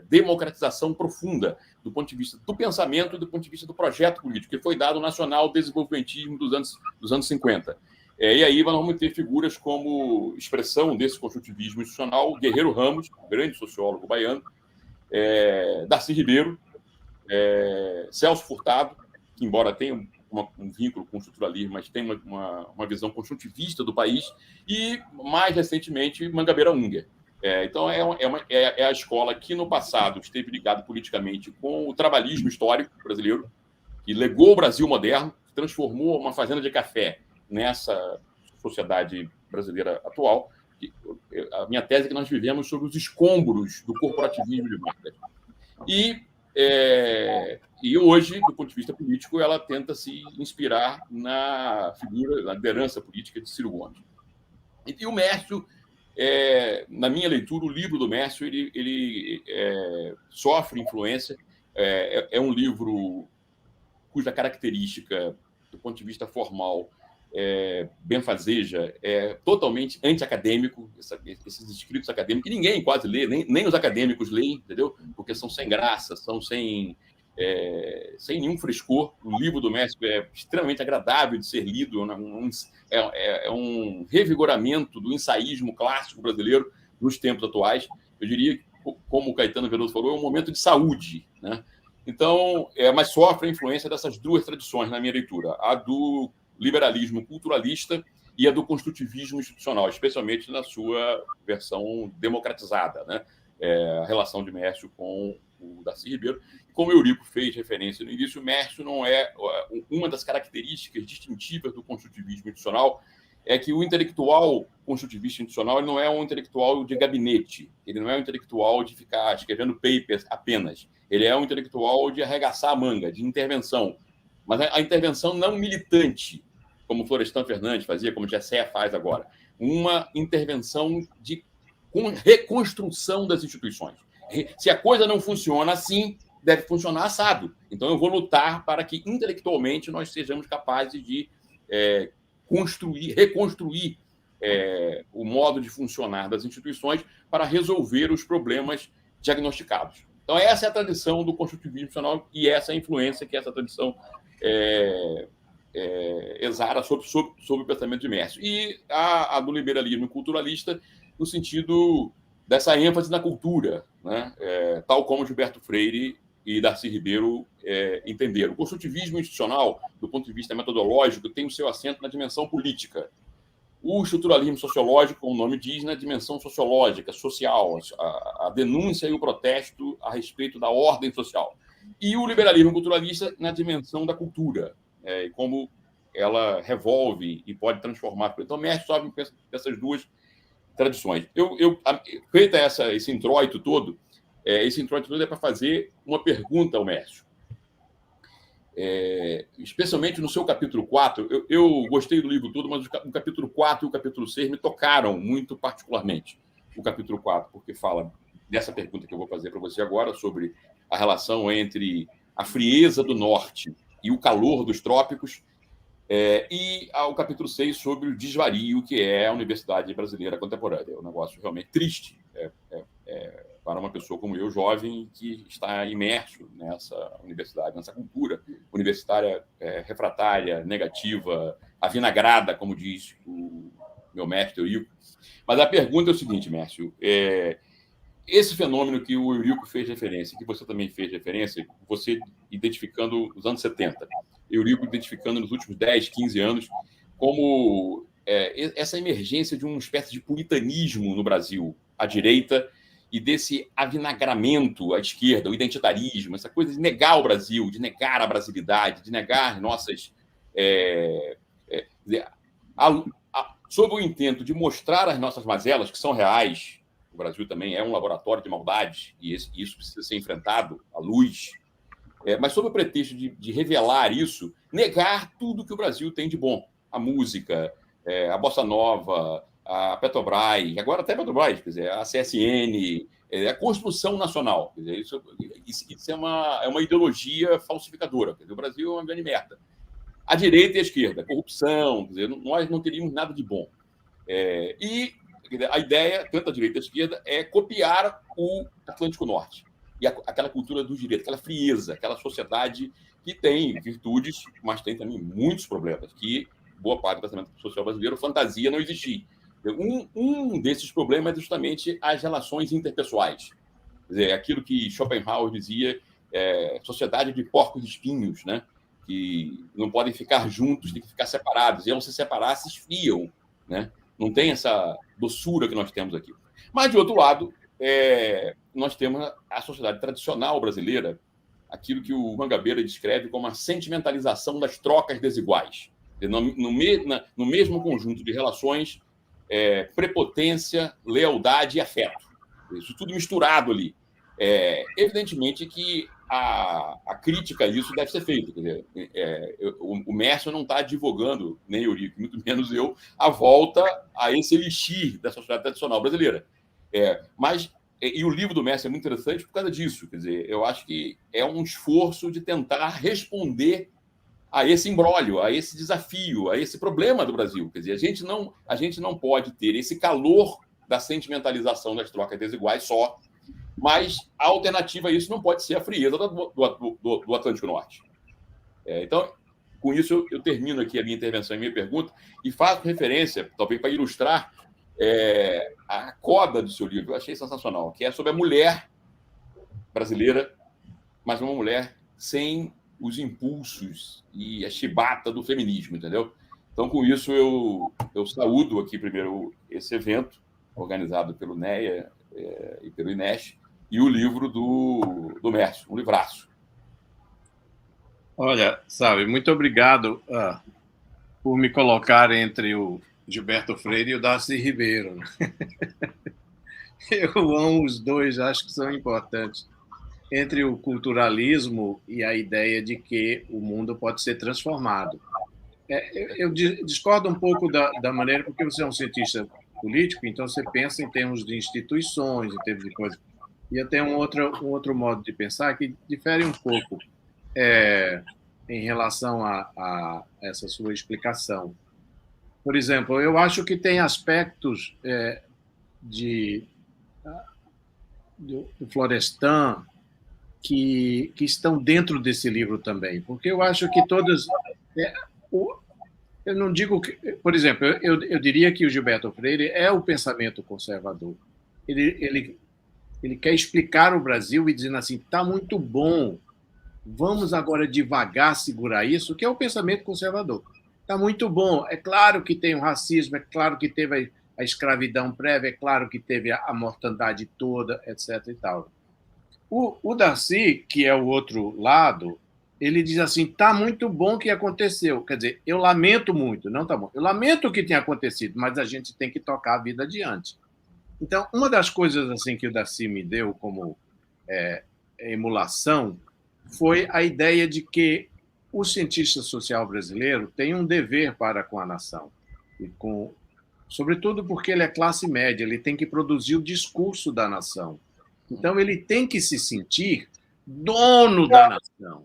democratização profunda do ponto de vista do pensamento e do ponto de vista do projeto político, que foi dado o nacional desenvolvimentismo dos anos 50. E aí vamos ter figuras como expressão desse construtivismo institucional, Guerreiro Ramos, grande sociólogo baiano, Darcy Ribeiro, Celso Furtado, que embora tenha um vínculo com o estruturalismo, mas tem uma visão construtivista do país, e, mais recentemente, Mangabeira Unger. Então, é a escola que, no passado, esteve ligada politicamente com o trabalhismo histórico brasileiro, que legou o Brasil moderno, transformou uma fazenda de café nessa sociedade brasileira atual. A minha tese é que nós vivemos sobre os escombros do corporativismo de Marx. E hoje, do ponto de vista político, ela tenta se inspirar na figura, na liderança política de Ciro Gomes. E o Mércio, na minha leitura, o livro do Mércio ele sofre influência. É um livro cuja característica, do ponto de vista formal, benfazeja, é totalmente anti-acadêmico, esses escritos acadêmicos, que ninguém quase lê, nem os acadêmicos leem, entendeu? Porque são sem graça, são sem nenhum frescor. O livro do Mércio é extremamente agradável de ser lido, é um revigoramento do ensaísmo clássico brasileiro nos tempos atuais. Eu diria, como o Caetano Veloso falou, é um momento de saúde, né? Então, mas sofre a influência dessas duas tradições na minha leitura, a do liberalismo culturalista e a do construtivismo institucional, especialmente na sua versão democratizada, né? A relação de Mércio com o Darcy Ribeiro. Como o Eurico fez referência no início, Mércio não é uma das características distintivas do construtivismo institucional, é que o intelectual construtivista institucional ele não é um intelectual de gabinete, ele não é um intelectual de ficar escrevendo papers apenas, ele é um intelectual de arregaçar a manga, de intervenção, mas a intervenção não militante, como Florestan Fernandes fazia, como Gessé faz agora. Uma intervenção de reconstrução das instituições. Se a coisa não funciona assim, deve funcionar assado. Então, eu vou lutar para que, intelectualmente, nós sejamos capazes de reconstruir o modo de funcionar das instituições para resolver os problemas diagnosticados. Então, essa é a tradição do construtivismo institucional e essa é a influência que essa tradição exara sobre o pensamento de Mércio. E a do liberalismo culturalista, no sentido dessa ênfase na cultura, né? Tal como Gilberto Freire e Darcy Ribeiro entenderam. O construtivismo institucional, do ponto de vista metodológico, tem o seu assento na dimensão política. O estruturalismo sociológico, como o nome diz, na dimensão sociológica, social, a denúncia e o protesto a respeito da ordem social. E o liberalismo culturalista na dimensão da cultura, como ela revolve e pode transformar. Então, Mércio sobe essas duas tradições. Feita esse introito todo, esse introito todo é para fazer uma pergunta ao Mércio. Especialmente no seu capítulo 4, eu gostei do livro todo, mas o capítulo 4 e o capítulo 6 me tocaram muito particularmente. O capítulo 4, porque fala dessa pergunta que eu vou fazer para você agora, sobre a relação entre a frieza do norte e o calor dos trópicos, e o capítulo 6 sobre o desvario que é a Universidade Brasileira Contemporânea. É um negócio realmente triste para uma pessoa como eu, jovem, que está imerso nessa universidade, nessa cultura universitária refratária, negativa, avinagrada, como diz o meu mestre Eurico. Mas a pergunta é o seguinte, Mércio, esse fenômeno que o Eurico fez referência, que você também fez referência, você identificando os anos 70, Eurico identificando nos últimos 10, 15 anos, como essa emergência de uma espécie de puritanismo no Brasil, à direita, e desse avinagramento à esquerda, o identitarismo, essa coisa de negar o Brasil, de negar a brasilidade, de negar nossas... sob o intento de mostrar as nossas mazelas, que são reais. O Brasil também é um laboratório de maldade, e isso precisa ser enfrentado à luz. Mas sob o pretexto de revelar isso, negar tudo que o Brasil tem de bom. A música, a bossa nova, a Petrobras, agora até a Petrobras, quer dizer, a CSN, a construção nacional. Quer dizer, isso é uma ideologia falsificadora. Quer dizer, o Brasil é uma grande merda. A direita e a esquerda, corrupção, quer dizer, nós não teríamos nada de bom. E a ideia, tanto a direita e a esquerda, é copiar o Atlântico Norte. E aquela cultura do direito, aquela frieza, aquela sociedade que tem virtudes, mas tem também muitos problemas, que boa parte do pensamento social brasileiro fantasia não existir. Um desses problemas é justamente as relações interpessoais. Quer dizer, aquilo que Schopenhauer dizia, sociedade de porcos espinhos, né? Que não podem ficar juntos, têm que ficar separados. E ao se separar, se esfriam, né? Não tem essa doçura que nós temos aqui. Mas, de outro lado, nós temos a sociedade tradicional brasileira, aquilo que o Mangabeira descreve como a sentimentalização das trocas desiguais. No mesmo conjunto de relações, prepotência, lealdade e afeto. Isso tudo misturado ali. Evidentemente que a crítica a isso deve ser feita. Quer dizer, o Mércio não está advogando, nem Eurico, muito menos eu, a volta a esse elixir da sociedade tradicional brasileira. E o livro do Mércio é muito interessante por causa disso. Quer dizer, eu acho que é um esforço de tentar responder a esse imbróglio, a esse desafio, a esse problema do Brasil. Quer dizer, a gente não pode ter esse calor da sentimentalização das trocas desiguais só, mas a alternativa a isso não pode ser a frieza do Atlântico Norte. Então, com isso, eu termino aqui a minha intervenção e a minha pergunta e faço referência, talvez para ilustrar, a coda do seu livro. Eu achei sensacional, que é sobre a mulher brasileira, mas uma mulher sem os impulsos e a chibata do feminismo, entendeu? Então, com isso, eu saúdo aqui primeiro esse evento organizado pelo NEA e pelo INEST e o livro do Mércio, um livraço. Olha, sabe, muito obrigado por me colocar entre o Gilberto Freire e o Darcy Ribeiro. Eu amo os dois, acho que são importantes. entre o culturalismo e a ideia de que o mundo pode ser transformado. Eu discordo um pouco da maneira, porque você é um cientista político, então você pensa em termos de instituições, em termos de coisas. E eu tenho um outro modo de pensar que difere um pouco em relação a essa sua explicação. Por exemplo, eu acho que tem aspectos do Florestan que estão dentro desse livro também, porque eu acho que todas... Eu não digo que... Por exemplo, eu diria que o Gilberto Freire é o pensamento conservador. Ele quer explicar o Brasil e dizendo assim, está muito bom, vamos agora devagar segurar isso, que é o pensamento conservador. Está muito bom, é claro que tem o racismo, é claro que teve a escravidão prévia, é claro que teve a mortandade toda, etc. e tal. O Darcy, que é o outro lado, ele diz assim, está muito bom o que aconteceu. Quer dizer, eu lamento muito, não está bom. Eu lamento o que tenha acontecido, mas a gente tem que tocar a vida adiante. Então, uma das coisas assim que o Darcy me deu como emulação foi a ideia de que o cientista social brasileiro tem um dever para com a nação, sobretudo porque ele é classe média, ele tem que produzir o discurso da nação. Então, ele tem que se sentir dono da nação.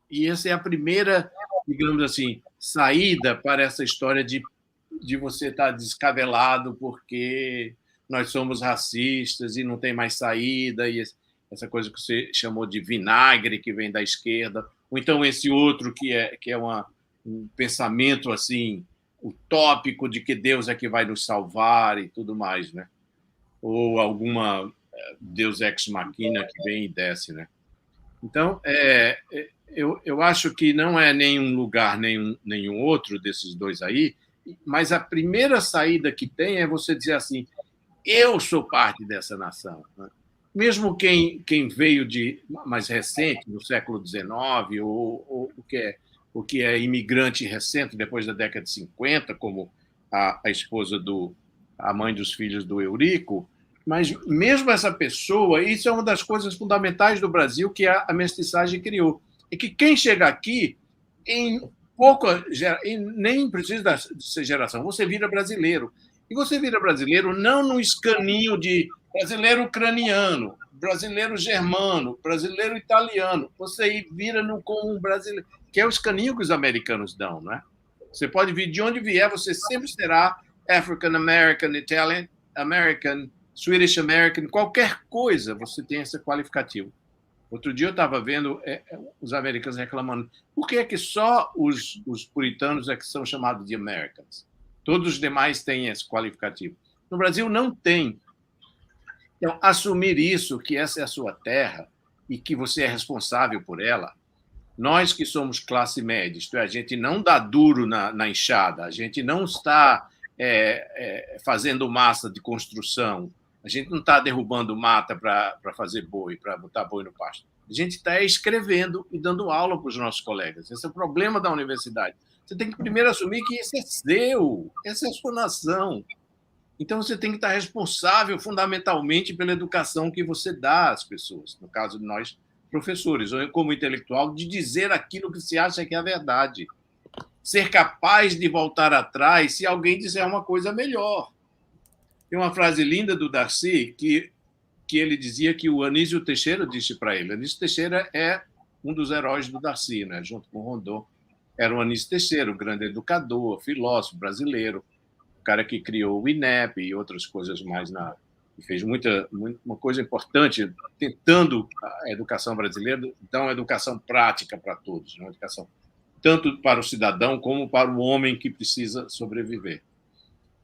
E essa é a primeira, digamos assim, saída para essa história de você estar descabelado porque nós somos racistas e não tem mais saída, e essa coisa que você chamou de vinagre, que vem da esquerda, ou então esse outro que é um pensamento assim utópico de que Deus é que vai nos salvar e tudo mais, né? Ou alguma Deus ex machina que vem e desce, né? Então, eu acho que não é nenhum lugar, nenhum outro desses dois aí, mas a primeira saída que tem é você dizer assim, eu sou parte dessa nação, né? Mesmo quem veio de mais recente, no século XIX, ou o que é imigrante recente, depois da década de 50, como a esposa a mãe dos filhos do Eurico, mas mesmo essa pessoa, isso é uma das coisas fundamentais do Brasil que a mestiçagem criou, é que quem chega aqui, nem precisa ser geração, você vira brasileiro. E você vira brasileiro não no escaninho de brasileiro ucraniano, brasileiro germano, brasileiro italiano. Você vira como um brasileiro, que é o escaninho que os americanos dão, não é? Você pode vir de onde vier, você sempre será African American, Italian American, Swedish American, qualquer coisa você tem esse qualificativo. Outro dia eu estava vendo os americanos reclamando por que é que só os puritanos é que são chamados de Americans? Todos os demais têm esse qualificativo. No Brasil não tem. Então, assumir isso, que essa é a sua terra e que você é responsável por ela, nós que somos classe média, isto é, a gente não dá duro na enxada, a gente não está fazendo massa de construção, a gente não está derrubando mata para fazer boi, para botar boi no pasto. A gente está escrevendo e dando aula para os nossos colegas. Esse é o problema da universidade. Você tem que primeiro assumir que esse é seu, essa é a sua nação. Então, você tem que estar responsável fundamentalmente pela educação que você dá às pessoas, no caso de nós, professores, ou como intelectual, de dizer aquilo que se acha que é a verdade. Ser capaz de voltar atrás se alguém disser uma coisa melhor. Tem uma frase linda do Darcy que ele dizia que o Anísio Teixeira disse para ele. Anísio Teixeira é um dos heróis do Darcy, né? Junto com o Rondon. Era o Anísio Teixeira, o grande educador, filósofo brasileiro, o cara que criou o INEP e outras coisas mais e fez uma coisa importante tentando a educação brasileira dar uma educação prática para todos, uma educação tanto para o cidadão como para o homem que precisa sobreviver.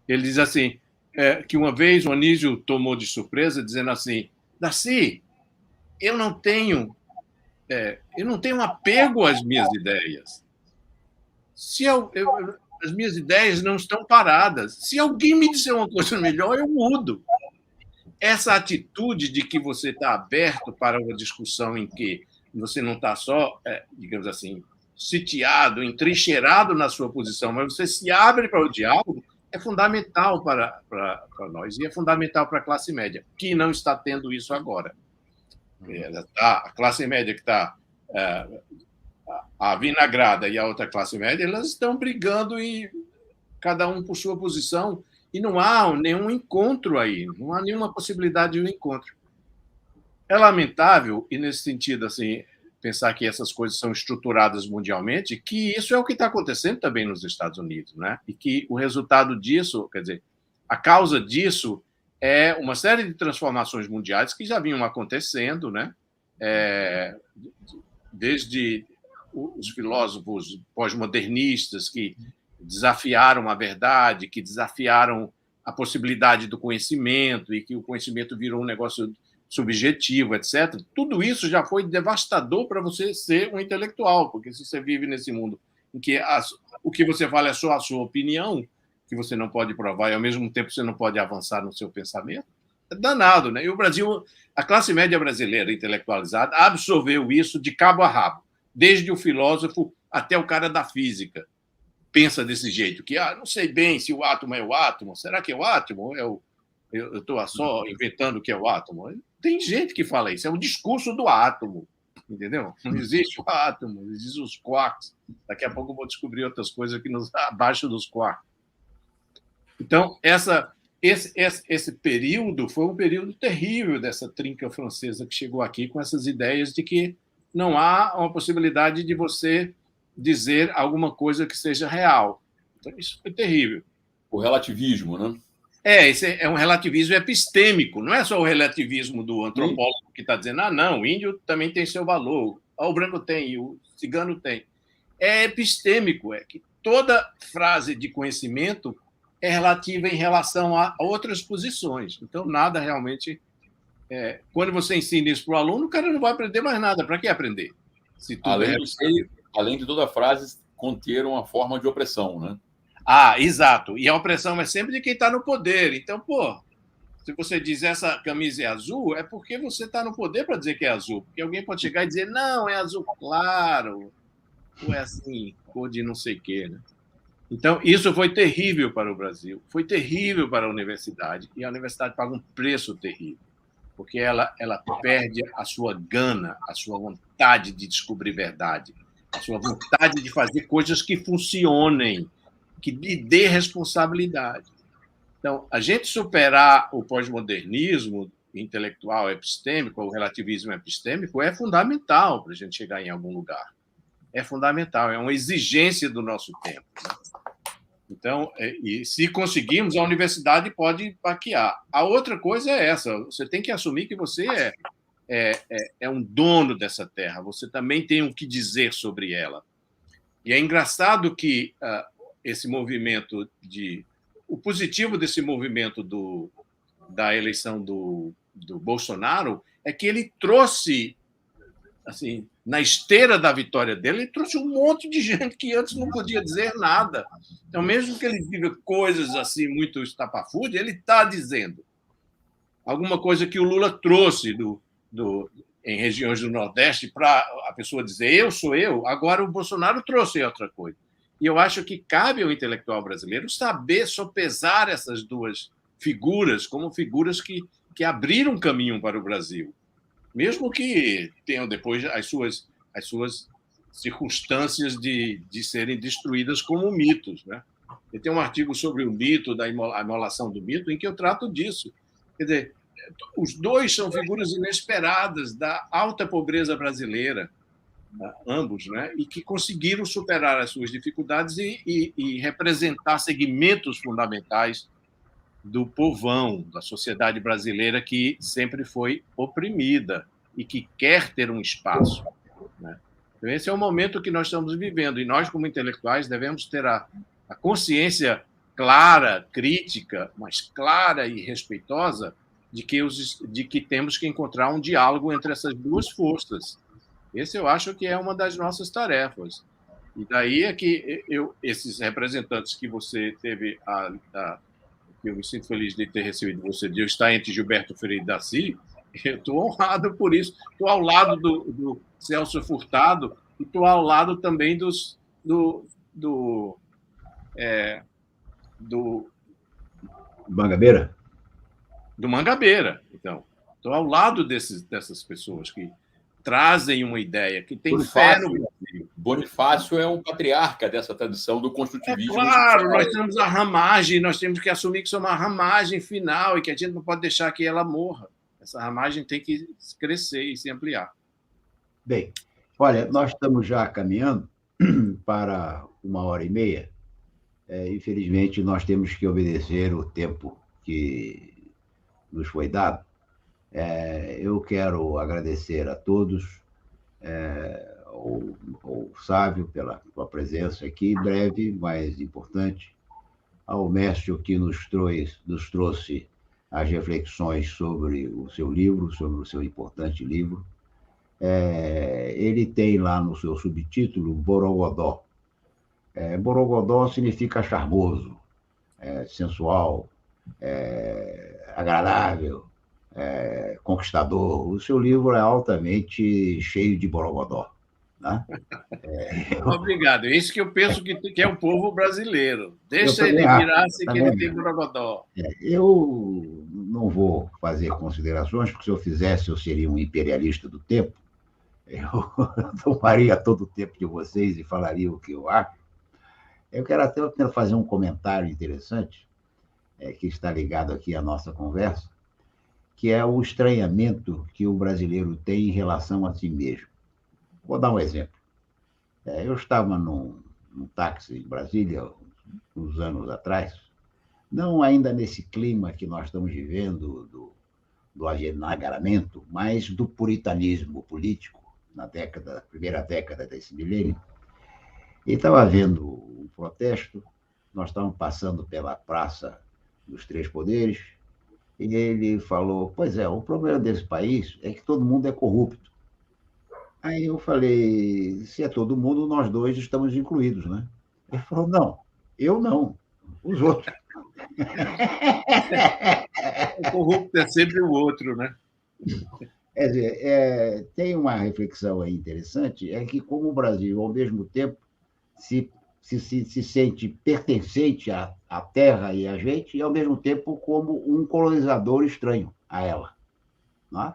Ele diz assim, que uma vez o Anísio tomou de surpresa dizendo assim, Darcy, eu não tenho apego às minhas ideias. As minhas ideias não estão paradas. Se alguém me disser uma coisa melhor, eu mudo. Essa atitude de que você está aberto para uma discussão em que você não está só, digamos assim, sitiado, entrincheirado na sua posição, mas você se abre para o diálogo, é fundamental para nós e é fundamental para a classe média, que não está tendo isso agora. A classe média que está avinagrada e a outra classe média, elas estão brigando e cada um por sua posição, e não há nenhum encontro aí, não há nenhuma possibilidade de um encontro. É lamentável, e nesse sentido, assim, pensar que essas coisas são estruturadas mundialmente, que isso é o que está acontecendo também nos Estados Unidos, né? E que o resultado disso, quer dizer, a causa disso é uma série de transformações mundiais que já vinham acontecendo, né? Desde os filósofos pós-modernistas que desafiaram a verdade, que desafiaram a possibilidade do conhecimento e que o conhecimento virou um negócio subjetivo, etc. Tudo isso já foi devastador para você ser um intelectual, porque se você vive nesse mundo em que o que você fala é só a sua opinião, que você não pode provar e, ao mesmo tempo, você não pode avançar no seu pensamento, é danado, né? E o Brasil, a classe média brasileira intelectualizada absorveu isso de cabo a rabo, desde o filósofo até o cara da física. Pensa desse jeito, que não sei bem se o átomo é o átomo, será que é o átomo? Eu estou só inventando o que é o átomo. Tem gente que fala isso, é o discurso do átomo, entendeu? Não existe o átomo, existem os quarks. Daqui a pouco eu vou descobrir outras coisas aqui abaixo dos quarks. Então, esse período foi um período terrível dessa trinca francesa que chegou aqui com essas ideias de que não há uma possibilidade de você dizer alguma coisa que seja real. Então, isso foi terrível. O relativismo, né? Esse é um relativismo epistêmico, não é só o relativismo do antropólogo que está dizendo, não, o índio também tem seu valor, o branco tem, o cigano tem. É epistêmico, é que toda frase de conhecimento é relativa em relação a outras posições. Então, nada realmente... quando você ensina isso para o aluno, o cara não vai aprender mais nada. Para que aprender? Se tudo além de toda frase conter uma forma de opressão, né? Exato. E a opressão é sempre de quem está no poder. Então, se você diz essa camisa é azul, é porque você está no poder para dizer que é azul. Porque alguém pode chegar e dizer, não, é azul claro, ou é assim, cor de não sei o quê, né? Então, isso foi terrível para o Brasil, foi terrível para a universidade, e a universidade paga um preço terrível, porque ela perde a sua gana, a sua vontade de descobrir verdade, a sua vontade de fazer coisas que funcionem, que lhe dê responsabilidade. Então, a gente superar o pós-modernismo intelectual epistêmico, o relativismo epistêmico, é fundamental para a gente chegar em algum lugar. É fundamental, é uma exigência do nosso tempo. Então, e se conseguirmos, a universidade pode baquear. A outra coisa é essa, você tem que assumir que você é um dono dessa terra, você também tem o que dizer sobre ela. E é engraçado que esse movimento o positivo desse movimento da eleição do Bolsonaro é que ele trouxe, assim, na esteira da vitória dele, ele trouxe um monte de gente que antes não podia dizer nada. Então, mesmo que ele diga coisas assim muito estapafúrdias, ele está dizendo alguma coisa que o Lula trouxe em regiões do Nordeste para a pessoa dizer eu sou eu. Agora o Bolsonaro trouxe outra coisa. E eu acho que cabe ao intelectual brasileiro saber sopesar essas duas figuras como figuras que abriram caminho para o Brasil, mesmo que tenham depois as suas circunstâncias de serem destruídas como mitos, né? E tem um artigo sobre o mito, da imolação do mito, em que eu trato disso. Quer dizer, os dois são figuras inesperadas da alta pobreza brasileira, ambos, né? E que conseguiram superar as suas dificuldades e representar segmentos fundamentais do povão, da sociedade brasileira que sempre foi oprimida e que quer ter um espaço, né? Então, esse é o momento que nós estamos vivendo e nós, como intelectuais, devemos ter a consciência clara, crítica, mas clara e respeitosa de que temos que encontrar um diálogo entre essas duas forças. Esse eu acho que é uma das nossas tarefas. E daí é que esses representantes que você teve, eu me sinto feliz de ter recebido você, de eu estar entre Gilberto Freire e Daci, eu estou honrado por isso. Estou ao lado do Celso Furtado e estou ao lado também do Mangabeira? Do Mangabeira, então. Estou ao lado dessas pessoas que trazem uma ideia, que têm fé no Brasil. Bonifácio é um patriarca dessa tradição do construtivismo. Claro, nós temos a ramagem, nós temos que assumir que somos uma ramagem final e que a gente não pode deixar que ela morra. Essa ramagem tem que crescer e se ampliar. Bem, olha, nós estamos já caminhando para 1h30. Infelizmente, nós temos que obedecer o tempo que nos foi dado. Eu quero agradecer a todos, ao Sávio pela sua presença aqui, breve, mas importante, ao Mércio que nos trouxe as reflexões sobre o seu livro, sobre o seu importante livro. Ele tem lá no seu subtítulo Borogodó. Borogodó significa charmoso, sensual, agradável, conquistador. O seu livro é altamente cheio de borogodó. Né? Obrigado. É isso que eu penso que é o povo brasileiro. Deixa ele virar-se que ele tem borogodó. Eu não vou fazer considerações, porque se eu fizesse, eu seria um imperialista do tempo. Eu tomaria todo o tempo de vocês e falaria o que eu acho. Eu quero fazer um comentário interessante, que está ligado aqui à nossa conversa, que é o estranhamento que o brasileiro tem em relação a si mesmo. Vou dar um exemplo. Eu estava num táxi em Brasília, uns anos atrás, não ainda nesse clima que nós estamos vivendo do agenagaramento, mas do puritanismo político, na primeira década desse milênio. E estava havendo um protesto, nós estávamos passando pela Praça dos Três Poderes, e ele falou, pois é, o problema desse país é que todo mundo é corrupto. Aí eu falei, se é todo mundo, nós dois estamos incluídos, né? Ele falou, não, eu não, os outros. O corrupto é sempre o outro, né? Quer dizer, tem uma reflexão aí interessante, é que como o Brasil, ao mesmo tempo, se sente pertencente à terra e a gente, e, ao mesmo tempo, como um colonizador estranho a ela. Não?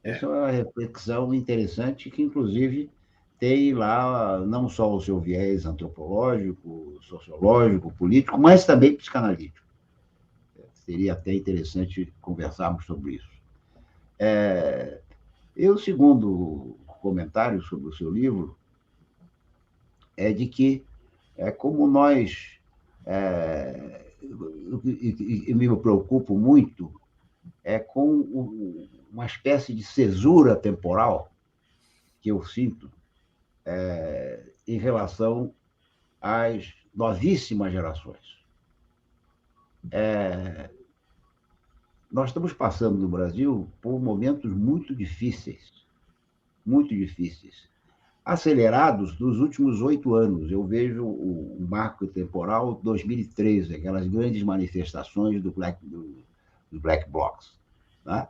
Essa é uma reflexão interessante que, inclusive, tem lá não só o seu viés antropológico, sociológico, político, mas também psicanalítico. Seria até interessante conversarmos sobre isso. O segundo comentário sobre o seu livro é de que, como nós... eu me preocupo muito com uma espécie de cesura temporal que eu sinto em relação às novíssimas gerações. Nós estamos passando no Brasil por momentos muito difíceis, acelerados nos últimos 8 anos. Eu vejo o marco temporal 2013, aquelas grandes manifestações do Black Blocs. Né?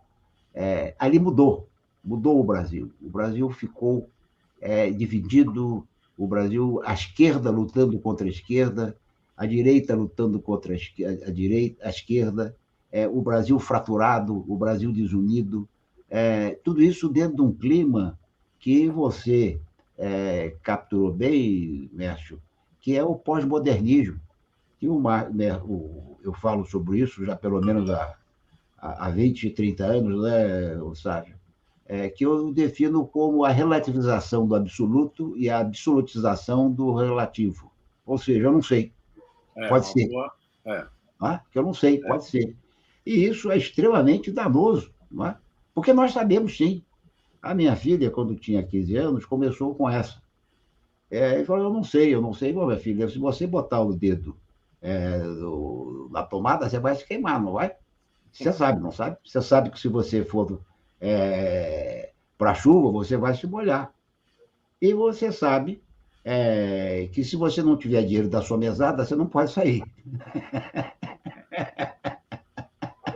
Ali mudou o Brasil. O Brasil ficou dividido, o Brasil, a esquerda lutando contra a esquerda, a direita lutando contra a esquerda, o Brasil fraturado, o Brasil desunido, tudo isso dentro de um clima que você capturou bem, Mércio, que é o pós-modernismo. Eu falo sobre isso já pelo menos há 20, 30 anos, né, Sávio? Que eu defino como a relativização do absoluto e a absolutização do relativo. Ou seja, eu não sei. Pode ser. Que eu não sei, pode ser. E isso é extremamente danoso, não é? Porque nós sabemos, sim. A minha filha, quando tinha 15 anos, começou com essa. E falou, eu não sei. Bom, minha filha, se você botar o dedo na tomada, você vai se queimar, não vai? Você sabe, não sabe? Você sabe que se você for para a chuva, você vai se molhar. E você sabe que se você não tiver dinheiro da sua mesada, você não pode sair.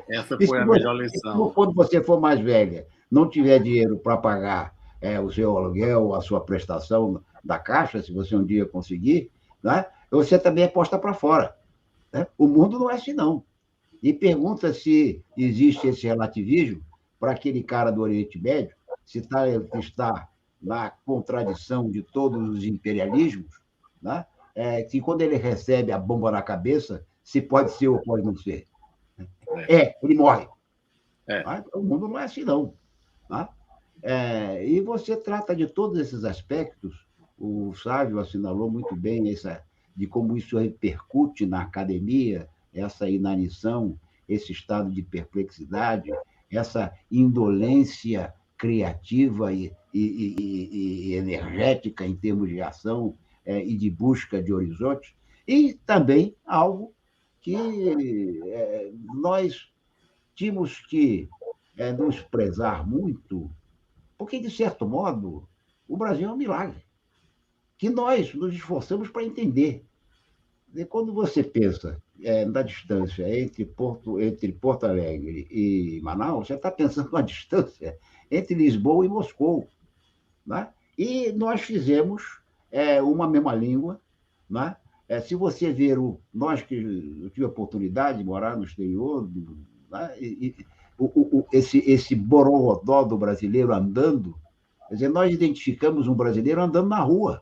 Essa foi a melhor lição. Quando você for mais velha, não tiver dinheiro para pagar o seu aluguel, a sua prestação da Caixa, se você um dia conseguir, né, você também é posta para fora. Né? O mundo não é assim, não. E pergunta se existe esse relativismo para aquele cara do Oriente Médio, se está na contradição de todos os imperialismos, né? Que quando ele recebe a bomba na cabeça, se pode ser ou pode não ser. Ele morre. Mas o mundo não é assim, não. Né? E você trata de todos esses aspectos, o Sávio assinalou muito bem de como isso repercute na academia, essa inanição, esse estado de perplexidade, essa indolência criativa e energética em termos de ação e de busca de horizontes, e também algo que nós tínhamos que nos prezar muito, porque, de certo modo, o Brasil é um milagre, que nós nos esforçamos para entender. E quando você pensa na distância entre Porto Alegre e Manaus, você está pensando na distância entre Lisboa e Moscou. Né? E nós fizemos uma mesma língua. Né? Se você ver nós que eu tive a oportunidade de morar no exterior, né? Esse borogodó do brasileiro andando, quer dizer, nós identificamos um brasileiro andando na rua.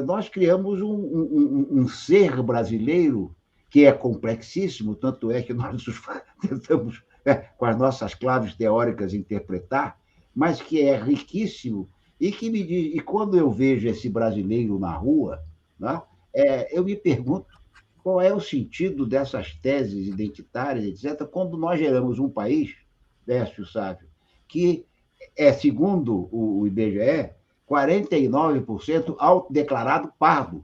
Nós criamos um ser brasileiro que é complexíssimo, tanto é que nós tentamos, com as nossas claves teóricas, interpretar, mas que é riquíssimo e que me diz, e quando eu vejo esse brasileiro na rua, né, eu me pergunto qual é o sentido dessas teses identitárias, etc., quando nós geramos um país, Décio Sávio, que segundo o IBGE, 49% autodeclarado pardo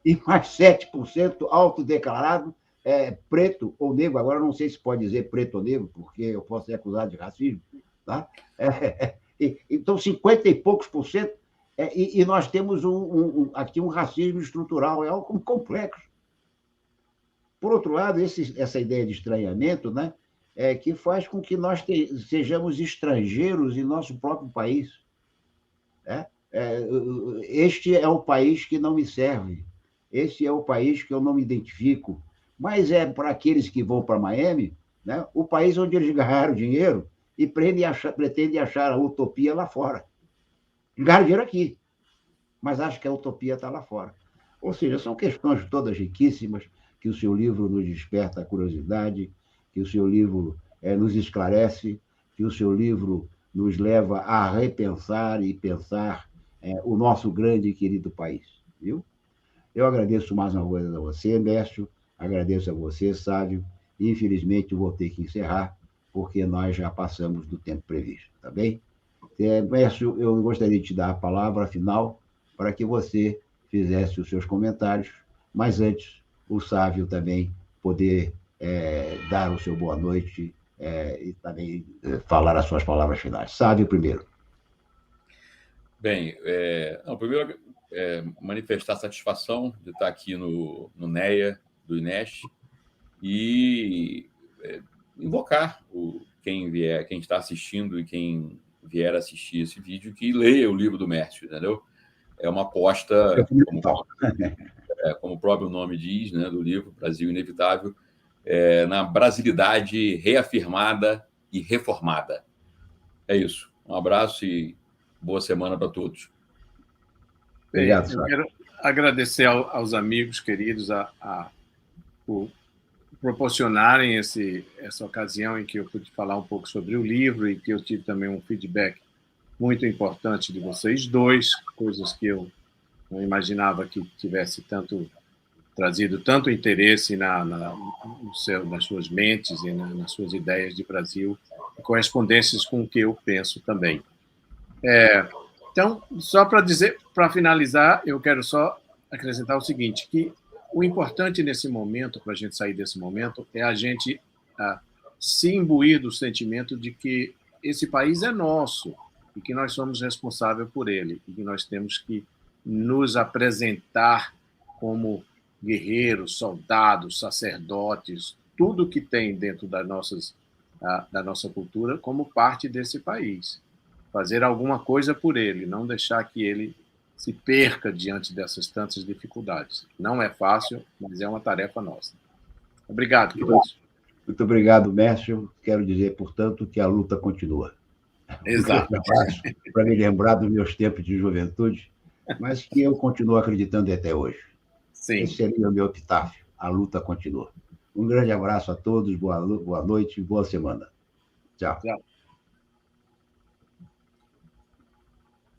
e mais 7% autodeclarado preto ou negro. Agora, não sei se pode dizer preto ou negro, porque eu posso ser acusado de racismo. Tá? Então, 50 e poucos por cento, e nós temos aqui um racismo estrutural, é algo complexo. Por outro lado, essa ideia de estranhamento, né, que faz com que nós sejamos estrangeiros em nosso próprio país. Este é o país que não me serve, este é o país que eu não me identifico, mas para aqueles que vão para Miami, né, o país onde eles ganharam dinheiro e pretendem achar a utopia lá fora. Ganharam dinheiro aqui, mas acham que a utopia está lá fora. Ou seja, são questões todas riquíssimas, que o seu livro nos desperta a curiosidade, que o seu livro nos esclarece, que o seu livro nos leva a repensar e pensar o nosso grande e querido país. Viu? Eu agradeço mais uma vez a você, Décio, agradeço a você, Sávio, e infelizmente eu vou ter que encerrar, porque nós já passamos do tempo previsto, tá bem? Décio, eu gostaria de te dar a palavra final para que você fizesse os seus comentários, mas antes, o Sávio também poder dar o seu boa noite e também falar as suas palavras finais. Sávio primeiro. Bem, primeiro manifestar a satisfação de estar aqui no NEA do INEST e invocar quem está assistindo e quem vier assistir esse vídeo que leia o livro do Mércio, entendeu? É uma aposta, como o próprio nome diz, né, do livro, Brasil Inevitável, na brasilidade reafirmada e reformada. É isso. Um abraço e boa semana para todos. Obrigado, eu quero agradecer aos amigos queridos por proporcionarem essa ocasião em que eu pude falar um pouco sobre o livro e que eu tive também um feedback muito importante de vocês dois, coisas que eu não imaginava que tivesse trazido tanto interesse nas suas mentes e nas suas ideias de Brasil, e correspondências com o que eu penso também. Então, só para finalizar, eu quero só acrescentar o seguinte, que o importante nesse momento, para a gente sair desse momento, é a gente se imbuir do sentimento de que esse país é nosso e que nós somos responsáveis por ele e que nós temos que nos apresentar como guerreiros, soldados, sacerdotes, tudo que tem dentro da nossa cultura como parte desse país. Fazer alguma coisa por ele, não deixar que ele se perca diante dessas tantas dificuldades. Não é fácil, mas é uma tarefa nossa. Obrigado, queridos. Muito obrigado, Mércio. Quero dizer, portanto, que a luta continua. Exato. Um abraço para me lembrar dos meus tempos de juventude, mas que eu continuo acreditando até hoje. Sim. Esse seria o meu epitáfio. A luta continua. Um grande abraço a todos, boa noite e boa semana. Tchau. Tchau.